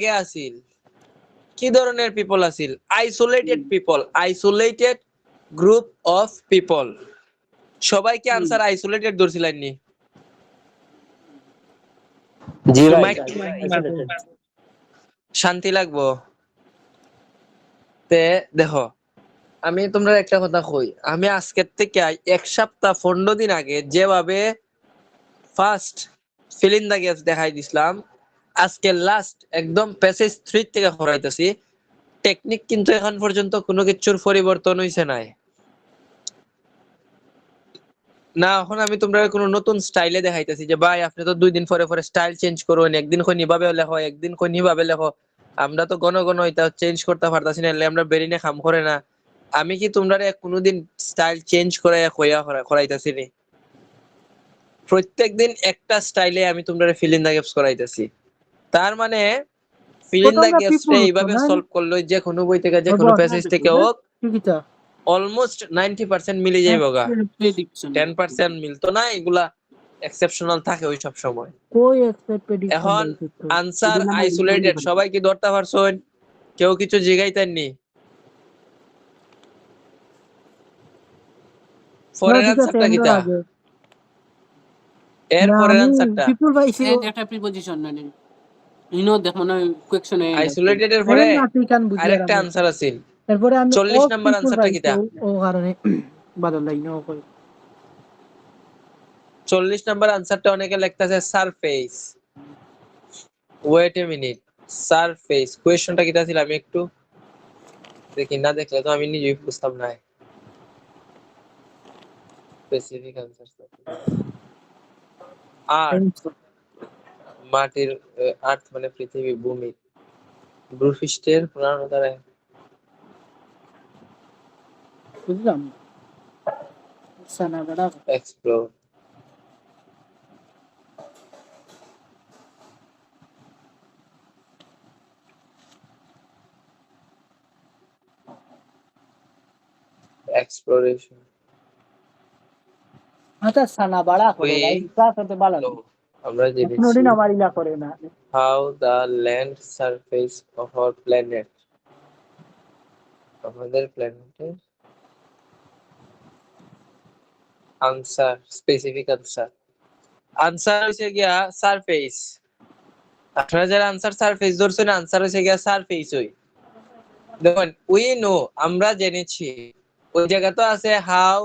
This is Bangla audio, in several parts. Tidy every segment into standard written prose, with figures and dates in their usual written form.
আগে আছিল কি ধরনের পিপল আছিল? Isolated people, isolated group of people. সবাই কি আনসার আইসোলেটেড ধরছিলেন নি? জি ভাই, শান্তি লাগবো। তে দেখো, আমি তোমরা একটা কথা কই, আমি আজকের থেকে 1 সপ্তাহ 15 দিন আগে যেভাবে ফার্স্ট ফিলিং দা গ্যাপস দেখাই দিছিলাম, আজকে লাস্ট একদম প্যাসেজ 3 থেকে করাইতেছি। টেকনিক কিন্তু এখন পর্যন্ত কোনো কিছুর পরিবর্তন হইছে নাই না। এখন আমি তোমরা কোনো নতুন স্টাইলে দেখাইতেছি যে ভাই আপনি তো 2 দিন পরে পরে স্টাইল চেঞ্জ করুন, একদিন কই নিভাবে লেখো, একদিন কই নিভাবে লেখো। আমরা তো ঘন ঘন এটা চেঞ্জ করতে পারতাছি না, আমরা বেরিনে কাম করে না। আমি কি তোমরা কোনোদিন স্টাইল চেঞ্জ করে করাইতাছি নি? প্রত্যেকদিন একটা স্টাইলে আমি তোমরা ফিল ইন দা গ্যাপস করাইতাছি। তার মানে ফিল ইন দা গ্যাপস রে এইভাবে সলভ করলো যে কোনো বই থেকে যে কোনো প্যাসেজ থেকে হোক অলমোস্ট 90% মিলে যাইব গা। 10% মিলতো না, এগুলা এক্সেপশনাল থাকে ওই সব সময়। এখন আনসার আইসোলেটেড সবাই কি ধরতে পারছেন? কেউ কিছু জিগাইতেননি? পরের আনসারটা কিটা? এর পরের আনসারটা একটা প্রিপজিশন না নেই ইনো দেখো না কোয়েকশনে আইসোলেটেড এর পরে আরেকটা আনসার আছে। তারপরে আমি 40 নাম্বার আনসারটা কিটা? ও কারণে বাদল লাইন ও কই 40 নাম্বার আনসারটা অনেকে লিখতাছে surface. Wait a minute, surface কোশ্চেনটা কিটা ছিল? আমি একটু দেখি, না দেখলে তো আমি নিজেই বুঝতাম না। স্পেসিফিক আনসার আর্থ, মাটির, আর্থ মানে পৃথিবী, ভূমি, ভূপৃষ্ঠের পুরানো দ্বারা বুঝলাম সানা বড় এক্সপ্লোর। exploration আচ্ছা সানা বড় করে ভাই ক্লাস হতে ভালো না আমরা জেনেছি কোনদিন আমার ইলা করে না how the land surface of our planet, আমাদের প্ল্যানেটের আনসার, স্পেসিফিক আনসার। আনসার হইছে গিয়া সারফেস। আপনারা যারা আনসার সারফেস ধরছেন, আনসার হইছে গিয়া সারফেস। হই দেখুন, উই নো আমরা জেনেছি, ওই জায়গা তো আছে হাউ,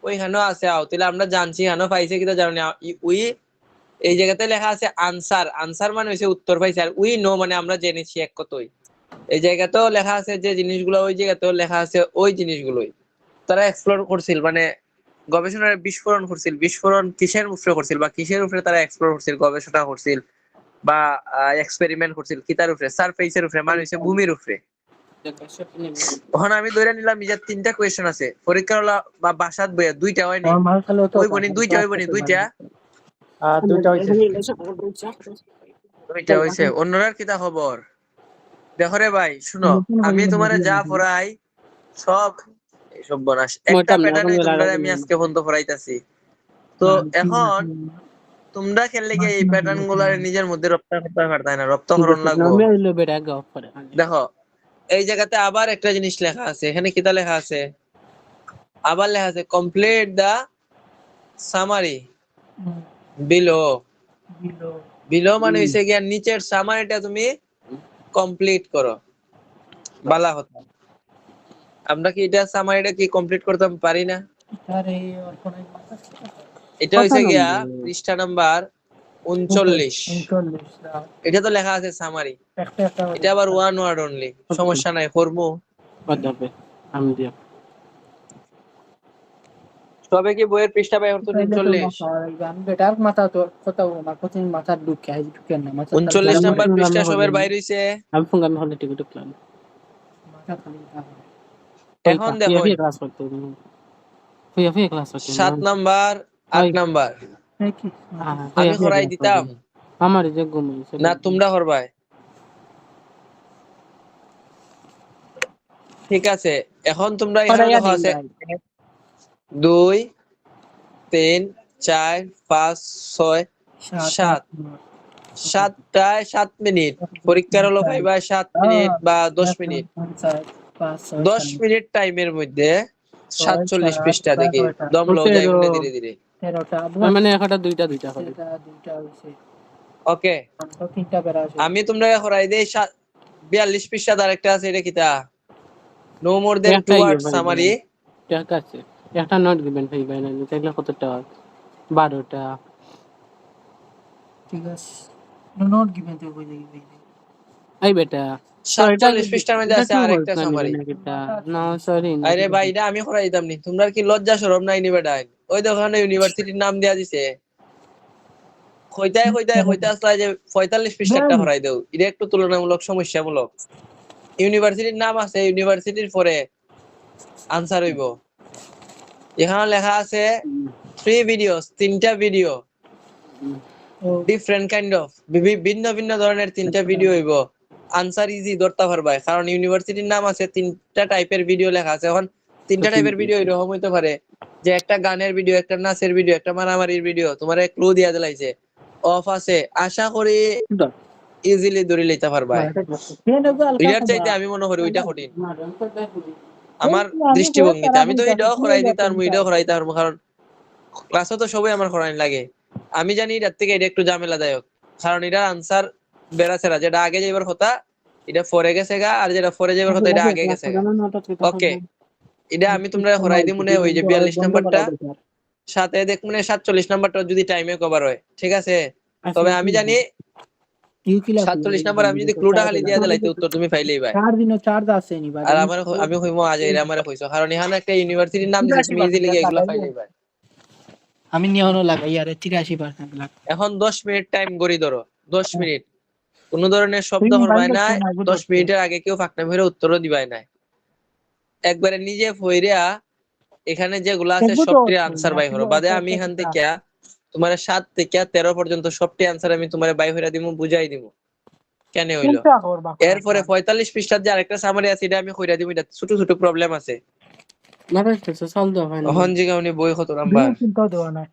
ওইখানেও আছে হাউ, তাহলে আমরা জানছি হানো পাইছে কিনা জানি। উই এই জায়গাতে লেখা আছে আনসার, আনসার মানে হইছে উত্তর পাইছে, আর উই নো মানে আমরা জেনেছি এক কথাই। এই জায়গাতেও লেখা আছে যে জিনিসগুলো, ওই জায়গাতেও লেখা আছে ওই জিনিসগুলোই। তারা এক্সপ্লোর করছিল, মানে গবেষণার বিস্ফোরণ করছিল। বিস্ফোরণ কিসের উপরে করছিল বা কিসের উপরে তারা এক্সপ্লোর করছিল, গবেষণা করছিল বা এক্সপেরিমেন্ট করছিল? কিতার উপরে? সারফেসের উপরে, মানে হচ্ছে ভূমির উপরে। এখন আমি ধরে নিলাম যে 3টা কোয়েশ্চেন আছে পরীক্ষার হলো বা বাসাত বইয়া, 2টা হয় নাই। ওই বনি 2টা, ওই বনি 2টা, দুইটা হইছে। 2টা হইছে। অন্যরার কিতা খবর? দেখো রে ভাই, শুনো, আমি তোমারে যা পড়াই সব সব বনাস একটা প্যাটার্নে তোমরা আমি আজকে পর্যন্ত পড়াইতাছি। তো এখন তোমরা খেললে কি এই প্যাটার্ন গুলার নিজের মধ্যে রপ্ত করতে পারতাই না? রপ্তকরণ লাগবো। দেখো, এই জায়গাতে আবার একটা জিনিস লেখা আছে। এখানে কিতা লেখা আছে? আবার লেখা আছে complete the summary below. Below মানে হইছে গিয়া নিচের সামারিটা তুমি কমপ্লিট করো। বালা কথা, আমরা কি এটা সামারিটা কি কমপ্লিট করতে পারি না? এটা হইছে গিয়া পৃষ্ঠা নাম্বার 39। এটা তো লেখা আছে সামারি, এটা আবার ওয়ান ওয়ার্ড অনলি। সমস্যা নাই, করবো। তবে কি বইয়ের পৃষ্ঠা পাই 39? 39 নাম্বার পৃষ্ঠা সবার বাইরে হইছে। এখন দেখো 7 নাম্বার 8 নাম্বার আমি করাই দিতাম না, তোমরা করবাই? ঠিক আছে, এখন তোমরা এখানে লেখা আছে 2 3 4 5 6 7। 7টায় 7 মিনিট, পরীক্ষার হলো ভাইবা 7 মিনিট বা 10 মিনিট। 10 মিনিট টাইমের মধ্যে 47 পৃষ্ঠা দেখি দম লও যায় মনে ধীরে ধীরে। 13টা তার মানে একটা দুইটা দুইটা হবে। দুইটা হইছে ওকে, তো তিনটা বেড়া আছে আমি তোমরা করাই দেই 42 পৃষ্ঠা আরেকটা আছে, এটা কিতা? নো মোর দেন টু একটাই ওয়ার্ড ভাই সামারি। ঠিক আছে, একটা নোট দিবেন ভাই ভাই না তাইলে কত টাকা? 12টা। ঠিক আছে নোট গিভেন তো কই দেখি এই বেটা, তো এটা 47 পৃষ্ঠার মধ্যে এটা আছে টু ওয়ার্ডস আরেকটা না নিবে সামারি। নাকি এটা? না সরি না। আরে ভাই, এটা আমি করাই দিতাম নি, তোমরা কি লজ্জা শরম নাই নি বেটা? ওই দেখো না ইউনিভার্সিটির নাম দেয়া দিছে, কইতে আসলা যে 45 পৃষ্ঠাটা করাই দেও, এটা একটু তুলনামূলক সমস্যামূলক। ইউনিভার্সিটির নাম আছে, ইউনিভার্সিটির পরে আনসার হইব। এখানে লেখা আছে 3 ভিডিওস, 3টা ভিডিও, ডিফারেন্ট কাইন্ড অফ, ভিন্ন ভিন্ন ধরনের 3টা ভিডিও হইব। আনসার ইজি ধরতে পারবা, কারণ ইউনিভার্সিটির নাম আছে, 3টা টাইপের ভিডিও লেখা আছে। এখন 3টা টাইপের ভিডিও এরকম হইতে পারে যে একটা গানের ভিডিও, একটা নাচের ভিডিও, একটা মারামারির ভিডিও, তোমার ক্লু দিয়া দিলাইছে, অফ আছে। আশা করি ইজিলি ধরে লইতে পারবা। এটার চাইতে আমি মনে করি ওইটা কঠিন আমার দৃষ্টিভঙ্গিতে। আমি তো এটাও করাই দিতাম, এটাও করাইতে পারবো, কারণ ক্লাসে তো সবাই আমার করাই লাগে। আমি জানি এটার থেকে এটা একটু ঝামেলাদায়ক, কারণ এটার আনসার বেড়াছেরা, যেটা আগে যাইবার কথা এটা পরে গেছে গা, আর যেটা পরে যাইবার কথা এটা আগে গেছে গা। ওকে, এটা আমি তোমরা করাই দিই মনে ওই যে 42 নাম্বারটা, সাথে দেখ মনে 47 নাম্বারটা যদি টাইমে কভার হয়, ঠিক আছে। তবে আমি জানি 47 নাম্বার আমি যদি ক্লুটা খালি দিয়া দিলাইতে উত্তর তুমি পাইলেই ভাই। 4 দিনও চার্জ আছে নি ভাই আর আমার আমি কইমো আজ এরা আমারে কইছো, কারণ এখানে একটা ইউনিভার্সিটির নাম দিছে, তুমি ইজিলি এগুলা পাইলেই ভাই। আমি নিয়নো লাগাই আরে 83% লাগ এখন 10 মিনিট টাইম গড়ি ধরো, 10 মিনিট কোন ধরনের শব্দ তুমি করবাই বাইরে না। কোন আগে 10 মিনিটের আগে কেউ ফাঁকনা ফিরে উত্তরও দিবাই না, একবারে নিজে ফইরিয়া এখানে যেগুলো আছে দেখবো তো সবটির আনসার বাই হরো। বাদে আমি এখান থেকে তোমার 7 থেকে 13 পর্যন্ত সবটি আনসার আমি তোমার বাই হইরা দিমু, বুঝাই দিমু কেন হইলো। কোনটা করবা এরপরে 45 পৃষ্ঠার যে আরেকটা সামারি আছে এটা আমি কইরা দিমু, এটা ছোট ছোট প্রবলেম আছে। মারা গেছে সল দাও ভাই না। এখন জিগা উনি বই কত নাম্বার? চিন্তা দেওয়া নাই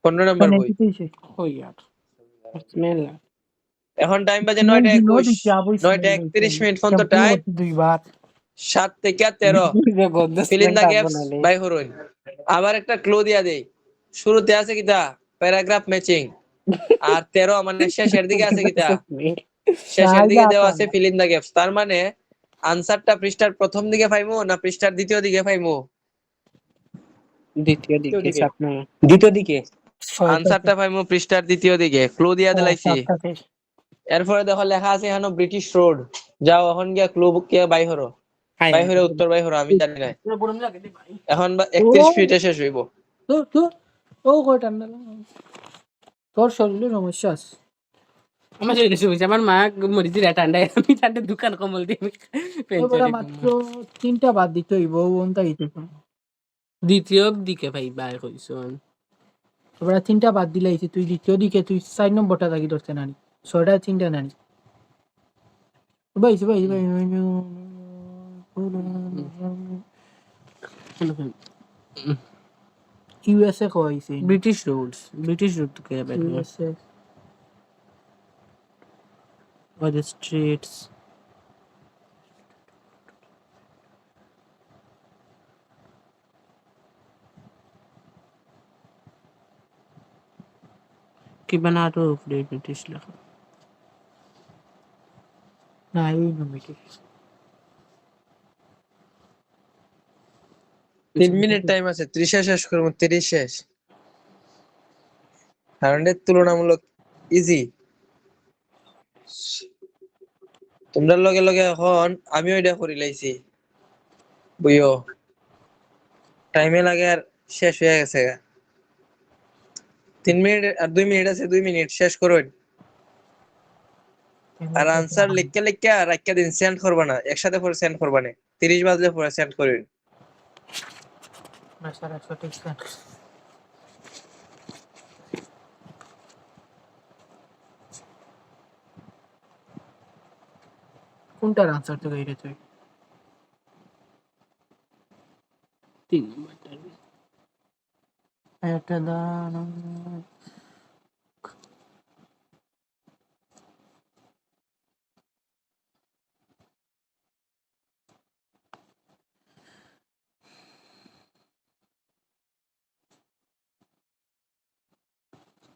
15 নাম্বার বই। কই আর বিসমিল্লাহ। এখন টাইম বাজে 9:21, 9:31 মিনিট পর্যন্ত টাইম। দুইবার 7 থেকে 13 ফিল ইন দা গ্যাপস বাই হরুন। আবার একটা ক্লু দিয়া দেই, শুরুতে আছে কিটা প্যারাগ্রাফ ম্যাচিং, আর 13 মানে শেষের দিকে আছে কিটা, শেষের দিকে দেওয়া আছে ফিল ইন দা গ্যাপস। তার মানে আনসারটা পৃষ্ঠার প্রথম দিকে পাইমু না পৃষ্ঠার দ্বিতীয় দিকে পাইমু? দ্বিতীয় দিকে দিকে। স্বপ্ন। দ্বিতীয় দিকে। আনসারটা পাইমু পৃষ্ঠার দ্বিতীয় দিকে, ক্লু দিয়া দিলাইছি। 7টা শেষ এরপরে দেখো লেখা আছে এখানে ব্রিটিশ রোড, যাও এখন গিয়া clue K by Hara, by হরে উত্তর বাই হরো, আমি জানি না। এখন 31 মিনিটে শেষ হইব। তো তো ও কয়টা না তোর শরীরে সমস্যা আছে আমার শরীরে শুয়েছে, আমার মা মরি দিলে ঠান্ডায় আমি ঠান্ডায় দোকান কম্বল দিয়ে ওটা মাত্র 3টা বাদ দিতে হইব ওনটা দিতে দ্বিতীয় দিকে ভাই বাই কইছো। ওটা 3টা বাদ দিলাইছি, তুই দ্বিতীয় দিকে তুই 4 নম্বরটা থাকি ধরতে নানি 6টা 3টা নানি ভাই ভাই ভাই ইউএসএ কইছে ব্রিটিশ রুলস কে ভাই ইউএসএ or the streets কি বানাটো ব্রিটিশ লেখা না এই নম্বরটি 3 মিনিট টাইম আছে, 30 শেষ করব, 30 শেষ। 100 তুলনামূলক ইজি। তোমরা লগে লগে এখন আমিও এটা করি লাইছি বুঝো, টাইমে লাগে আর শেষ হয়ে গেছে। 3 মিনিট আর 2 মিনিট আছে, 2 মিনিট শেষ করুন। আর আনসার লিখকে লিখকে রাখিয়া দিন, সেন্ড করবা না একসাথে, পরে সেন্ড করবা না, 30 বাজলে পরে সেন্ড করুন। না স্যার সঠিক স্যার কোনটার আনসার তো গাইরে তুই 3 নম্বরটা এটা দান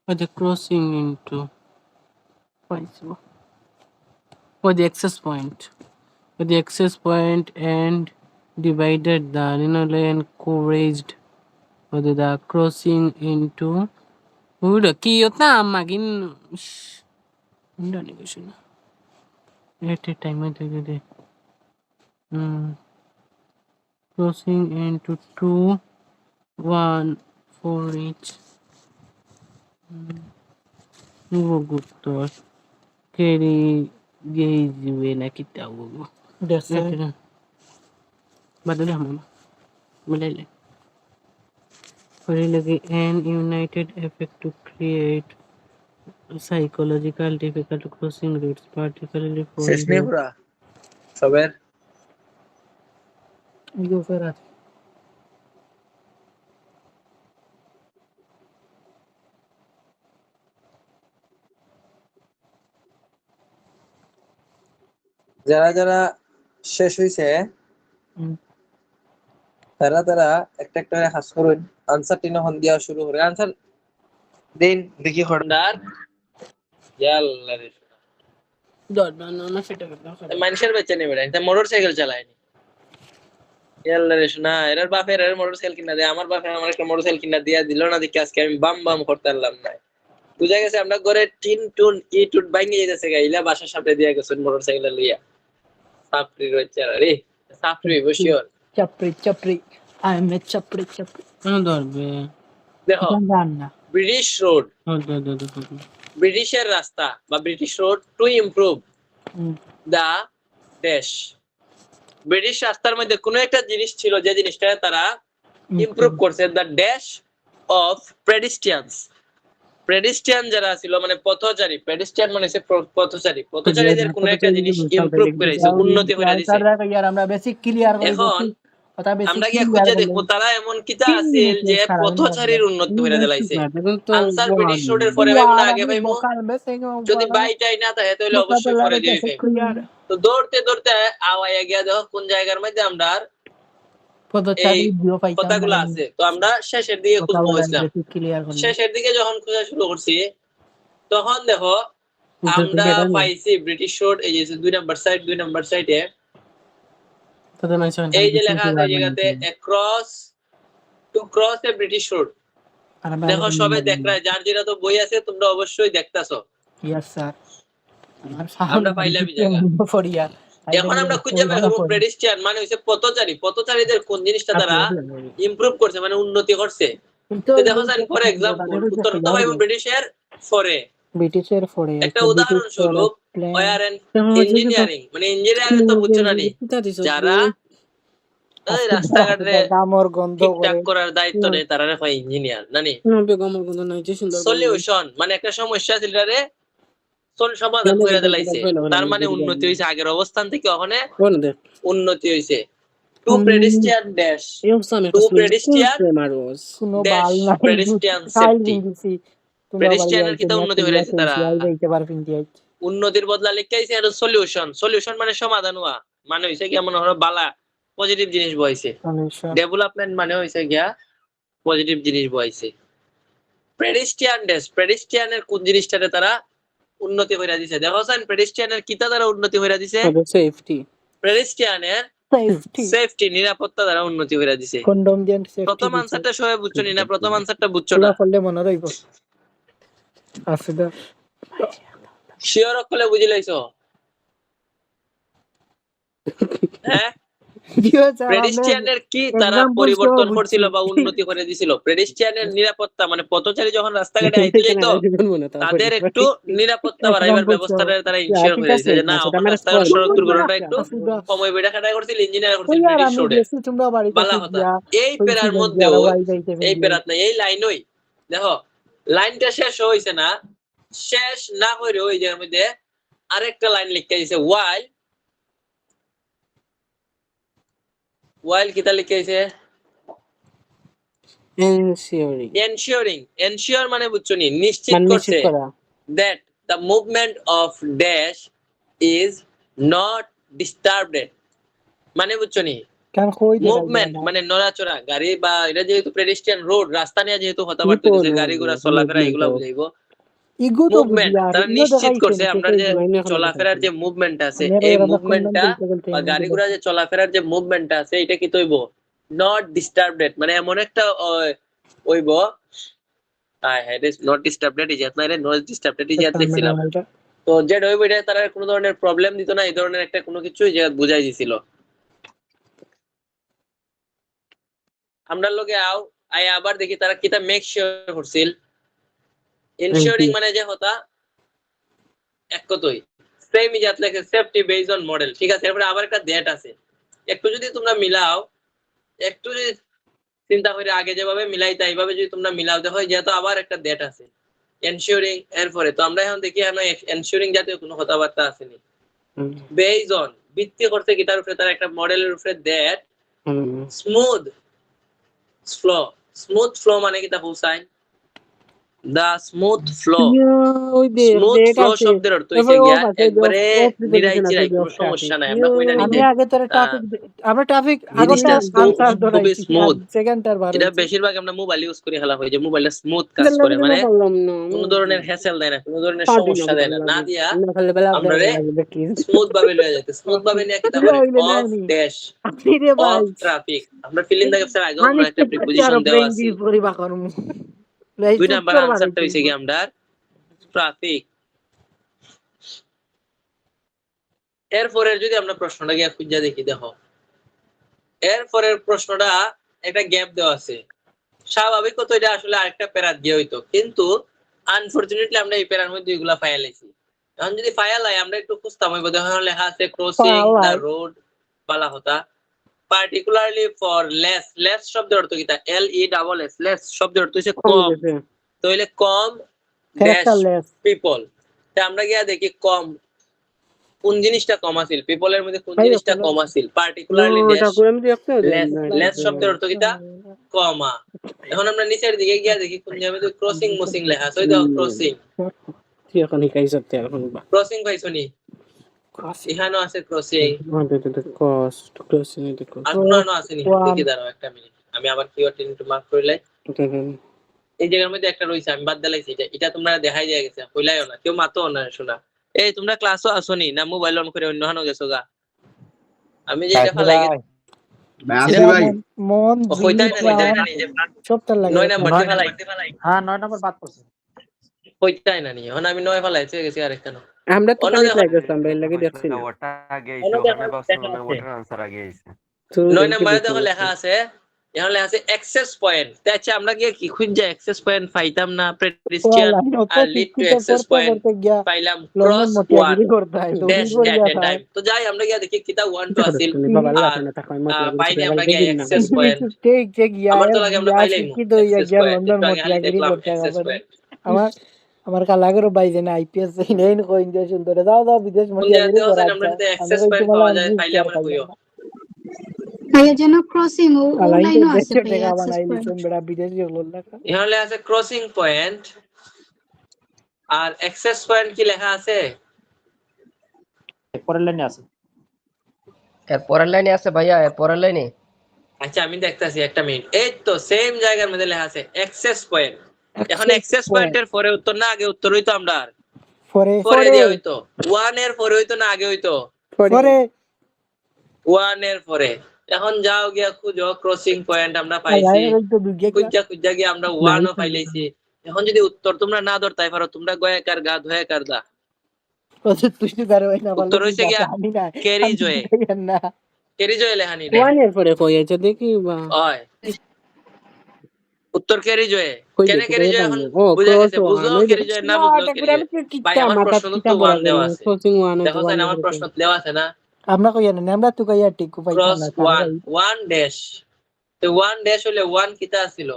Or the crossing into or the access point. Or the access point and divided the linear encouraged or the crossing into udah kiyota magin udah negation at a time de crossing into 2 1 for each Gugtor carry gauge way na kita gugu That's it. badala mama malay lagi an united effect to create psychological difficult crossing routes particularly for শেষ নেই পুরা সবের Go for it. যারা যারা শেষ হইছে হুম। তারা তারা একটা একটা করে হাস করুন আনসার টিন হন দিয়া শুরু করে আনসার দিন দেখি খন্ডার ইয়াল্লা রে না সেটা মানুষের বেচে নেবে না মোটর সাইকেল চালায়নি ইয়াল্লা রে শোনা এর বাপের এর মোটর সাইকেল কিনা দেয় আমার বাপের আমার একটা মোটর সাইকেল কিনা দিয়া দিল না দেখি আজকে আমি বাম বাম করতে পারলাম না বুঝা গেছে আমরা ঘরে টিন টুন ইটুট ভাঙে যেতেছে গাইলা বাসার সামনে দিয়া গেছেন মোটর সাইকেল লইয়া সাপরি রয়েছে রে সাপরি বসিওর Chapri. I am a chapri. কেন ধরবে দেখো না ব্রিটিশ রোড দর ব্রিটিশের রাস্তা বা British road to improve the dash British রাস্তার মধ্যে কোনো একটা জিনিস ছিল যে জিনিসটা তারা ইমপ্রুভ করছে দা ড্যাশ অফ পেডিস্ট্রিয়ান যারা ছিল মানে পথচারী পেডিস্ট্রিয়ান মানে হচ্ছে পথচারীদের কোনো একটা জিনিস ইমপ্রুভ করেছে উন্নতি করে দিয়েছে আমরা বেসিক ক্লিয়ার করে এখন কথা বেসিক আমরা গিয়ে খুঁজে দেখবো তারা এমন কিতা আছে যে পথচারীর উন্নতি করে দিলাইছে আনসার ব্রিটিশ রোডের পরে ভাই না আগে ভাইবো যদি বাইটাই না থাকে তাহলে অবশ্যই পরে দিয়ে ভাইবো তো দৌড়তে দৌড়তে আওয়াইয়া গিয়া দেখো কোন জায়গার মধ্যে আমরা পদচারী ভিউ পাইতাম কথাগুলো আছে তো আমরা শেষের দিকে খুঁজবো বুঝলাম ক্লিয়ার করে শেষের দিকে যখন খোঁজা শুরু করছি তখন দেখো আমরা পাইছি ব্রিটিশ রোড এই যে 2 নাম্বার সাইডে এই যে লেখা আছে এই জায়গাতে to cross A British road দেখো সবাই দেখরা যার যেটা তো বই আছে তোমরা অবশ্যই দেখতাছো ইয়েস স্যার আমরা পাইলাম এই জায়গা ফরিয়া এখন আমরা খুঁজে বের করব পেডিস্ট্রিয়ান মানে হইছে পথচারীদের কোন জিনিসটা তারা ইমপ্রুভ করছে মানে উন্নতি করছে তো দেখো স্যার ফর एग्जांपल উত্তরটা পাইবো ব্রিটিশের ফরে একটা উদাহরণ স্বরূপ ওয়্যার এন্ড ইঞ্জিনিয়ারিং মানে ইঞ্জিনিয়ারিং তো বুঝছো না যারা এই রাস্তাঘাটে দামর গন্ধ ঠিকঠাক করার দায়িত্ব নেই তারা হয় ইঞ্জিনিয়ার নানি গমর গন্ধ নাই যে সুন্দর সলিউশন মানে একটা সমস্যা ছিল রে সমাধান করে দিলাইছে তার মানে উন্নতি হইছে আগের অবস্থান থেকে ওখানে উন্নতি হইছে to pedestrian dash to pedestrian কোনো বাল না পেডিস্ট্রিয়ান সেফটি পেডিস্ট্রিয়ানের কিটা উন্নতি হইছে তারা যাইতে পারবেন উন্নতির বদলা লিখাইছে আর সলিউশন মানে সমাধান হওয়া মানে হইছে কি এমন হলো বালা পজিটিভ জিনিস বইছে ডেভেলপমেন্ট মানে হইছে গিয়া পজিটিভ জিনিস বইছে পেডিস্ট্রিয়ানের কোন জিনিসটাতে তারা উন্নতি কইরা দিছে দেখো সাইন পেডিস্ট্রিয়ানের কিটা দ্বারা উন্নতি কইরা দিছে সেফটি পেডিস্ট্রিয়ানের সেফটি নিরাপত্তা দ্বারা উন্নতি কইরা দিছে কন্ডম দেন সেফটি প্রথম আনসারটা সবাই বুঝছো না প্রথম আনসারটা বুঝছো না করলে মনে রইব আসলে শিওর করলে বুঝিলাইছো হ্যাঁ পেডিস্ট্রিয়ানের কি তারা পরিবর্তন করছিল বা উন্নতি করে দিছিল পেডিস্ট্রিয়ানের নিরাপত্তা মানে পথচারী যখন রাস্তাঘাটে আইতে যেত তাদের একটু নিরাপত্তা বাড়াইবার ব্যবস্থাটা তারা ইনশিওর করে দিয়েছে যে না রাস্তাঘাট সড়ক দুর্ঘটনাটা একটু কম হইবে এটা খাটা করছিল ইঞ্জিনিয়ার করছিল ব্রিটিশ রোডে ভালো কথা এই পেরার মধ্যেও এই পেরাত না এই লাইনই দেখো লাইনটা শেষ হইছে না শেষ না হইরে ওই যে মধ্যে আরেকটা লাইন লিখে দিয়েছে ওয়াইল কিতা লিখেছে এনশিওর মানে বুঝছো নি নিশ্চিত করছে that the movement of dash is not disturbed মানে বুঝছো নি কেন কই দে মুভমেন্ট মানে নড়াচড়া গাড়ি বা এটা যেহেতু পেডেস্ট্রিয়ান রোড রাস্তা নিয়ে যেহেতু কথাবার্তা হচ্ছে গাড়ি ঘোড়া চলাফেরা এগুলো বুঝাইবো ইগো তো মুভমেন্ট বুঝিয়া তারা ইগো নিশ্চিত দেখাইছে করছে আমরা যে চলাফেরার যে মুভমেন্ট আছে এই মুভমেন্টটা বা গাড়ি ঘোড়া যে চলাফেরার যে মুভমেন্টটা আছে এটা কি তৈব নট ডিস্টার্বড মানে এমন একটা হইব হ্যাঁ দিস নট ডিস্টার্বড ইজাত না রে নট ডিস্টার্বড ইজাত লিখছিলাম তো যেটা হইব এটা তারা কোনো ধরনের প্রবলেম দিত না এই ধরনের একটা কোনো কিছু যে বুঝাই দিছিল আমরা লোকে আই আবার দেখি তারা কিতা মেক শিওর করছিল ইনশিওরিং মানে যে হতা এক কথাই সেম ইজাত লেখে সেফটি বেসড অন মডেল ঠিক আছে এরপরে আবার একটা দ্যাট আছে একটু যদি তোমরা মিলাও একটু যদি চিন্তা করে আগে যেভাবে মিলাইতা এইভাবে যদি তোমরা মিলাও দেখো যেহেতু আবার একটা দ্যাট আছে এনশিওরিং এরপরে তো আমরা এখন দেখি আমরা এনশিওরিং জাতীয় কোনো কথাবার্তা আসেনি বেসড অন ভিত্তি করতে গিটার উপরে তার একটা মডেলের উপরে দ্যাট স্মুথ ফ্লো মানে কি তা বুঝায় দা স্মুথ ফ্লো শব্দের অর্থ হইছে গিয়া একবারে নিরাইচিরাই কোনো সমস্যা নাই আমরা কইরা আমি নিতে আগে তোরে ট্রাফিক আগরটা আনসার ধরাই স্মুথ সেকেন্ডটার বার এটা বেশিরভাগ আমরা মোবাইল ইউজ করে খেলা হয় যে মোবাইলটা স্মুথ কাজ করে মানে কোনো ধরনের হ্যাসেল দেয় না কোনো ধরনের সমস্যা দেয় না না দিয়া আমরা স্মুথ ভাবে লয়ে যেতে স্মুথ ভাবে নিয়ে কিতা করে অফ ড্যাশ অফ ট্রাফিক আমরা ফিলিং দা ক্যাপচার আগে আমরা একটা প্রিপোজিশন দেওয়া আছে দুই নাম্বার আনসারটা হইছে কি আমরা ট্রাফিক এরপরের যদি আমরা প্রশ্নটা গিয়ে খুঁজে দেখি দেখো এরপরের প্রশ্নটা একটা গ্যাপ দেওয়া আছে স্বাভাবিক তো এটা আসলে আরেকটা প্যারা দিয়ে হইতো কিন্তু আনফরচুনেটলি আমরা এই প্যারার মধ্যে এগুলা ফাইল আইছি এখন যদি ফাইল আই আমরা একটু খুঁজতাম হইব দেখো লেখা আছে ক্রসিং দা রোড পালা হতা পার্টিকুলারলি ফর লেস শব্দের অর্থ কি তা LESS লেস শব্দের অর্থ হচ্ছে কম তো হইলে কম পিপল তা আমরা গিয়া দেখি কম কোন জিনিসটা কম আছিল পিপলের মধ্যে কোন জিনিসটা কম আছিল পার্টিকুলারলি লেস শব্দের অর্থ কি তা কমা এখন আমরা নিচের দিকে গিয়া দেখি কোন জায়গায় ক্রসিং মোসিং লেখা আছে ওই দেখো ক্রসিং তুই এখন শিখাইছতে এখন ক্রসিং পাইছনি এখানেও আছে ক্রসিং কস্ট ক্রসিং এর কস্ট আর কোনো আছে নি দেখি দাঁড়াও একটা মিনিট আমি আবার কিওয়ার্ড একটু মার্ক করলাই এই জায়গার মধ্যে একটা রইছে আমি বাদ দিলাইছি এটা তোমরা দেখাই যায় গেছে কইলাইও না কেউ মাতো না শোনা এই তোমরা ক্লাসও আসোনি না মোবাইল অন করে অন্য হানো গেছো গা আমি যে দেখা লাগে আসি ভাই মন কইতাই না নিজে সবটা লাগে 9 নাম্বার দেখা লাগে হ্যাঁ 9 নম্বর বাদ করছে কইতাই না নি এখন আমি 9 ফলাইছে গেছি আরেকটা না আমরা তো কালি লাগতাম ভাই লাগি দেখছি না ওটা আগে আইছে ওখানে বাসে মানে ওটার আনসার আগে আইছে 9 নম্বরে দেখো লেখা আছে এখন লেখা আছে অ্যাক্সেস পয়েন্ট তাইছে আমরা কি খুঁজে অ্যাক্সেস পয়েন্ট পাইতাম না পেডেস্ট্রিয়ান আর লিড টু অ্যাক্সেস পয়েন্ট পাইলাম cross one dash at a time তো যাই আমরা গিয়া দেখি কিটা 1 টু আসিল পাইনি আমরা গিয়া অ্যাক্সেস পয়েন্ট ঠিক ঠিক আমার তো লাগে আমরা পাইলাম কি তো ইয়া লন্ডন মতিয়াগিরি করতে হবে আমার কালাগের ভাই জানে আইপিএস নেন কইন যে সুন্দর দাও বিদেশ মতিয়াগিরি করা আমরা অ্যাক্সেস পয়েন্ট পাওয়া যায় পাইলে আমরা কইও ভাইয়া যেন ক্রসিং ও লাইনও আছে ভাইয়া বড় বিদেশ যেগুলো লেখা এখানে আছে ক্রসিং পয়েন্ট আর অ্যাক্সেস পয়েন্ট কি লেখা আছে পরের লাইনে আছে এর পরের লাইনে আছে ভাইয়া এর পরের লাইনে আচ্ছা আমি দেখতাছি একটা মিনিট এই তো সেম জায়গার মধ্যে লেখা আছে অ্যাক্সেস পয়েন্ট এখন অ্যাক্সেস পয়েন্টের পরে উত্তর না আগে উত্তর হইতো আমরা পরে দিয়ে হইতো 1 এর পরে হইতো না আগে হইতো পরে 1 এর পরে এখন যাও গিয়া খুঁজো ক্রসিং পয়েন্ট আমরা পাইছি খুঁজা গিয়া আমরা 1 ও পাইলেছি এখন যদি উত্তর তোমরা না ধরতাই পারো তোমরা গয়াকার গা ধয়াকার দা উত্তর হইছে গিয়া ক্যারি জয় লেহানি রে 1 এর পরে কই আছে দেখি বা ওই উত্তর ক্যারি জয় কেনে ক্যারি জয় এখন বুঝা গেছে বুঝলো ক্যারি জয় না বুঝলো ক্যারি ভাই আমার প্রশ্ন তো 1 দেওয়া আছে ক্রসিং 1 দেখো স্যার আমার প্রশ্ন দেওয়া আছে না আমরা কই জানি আমরা তো কইয়া ঠিক পাইতাম ক্রস না 1 ড্যাশ তো 1 ড্যাশ হলে 1 কিটা ছিল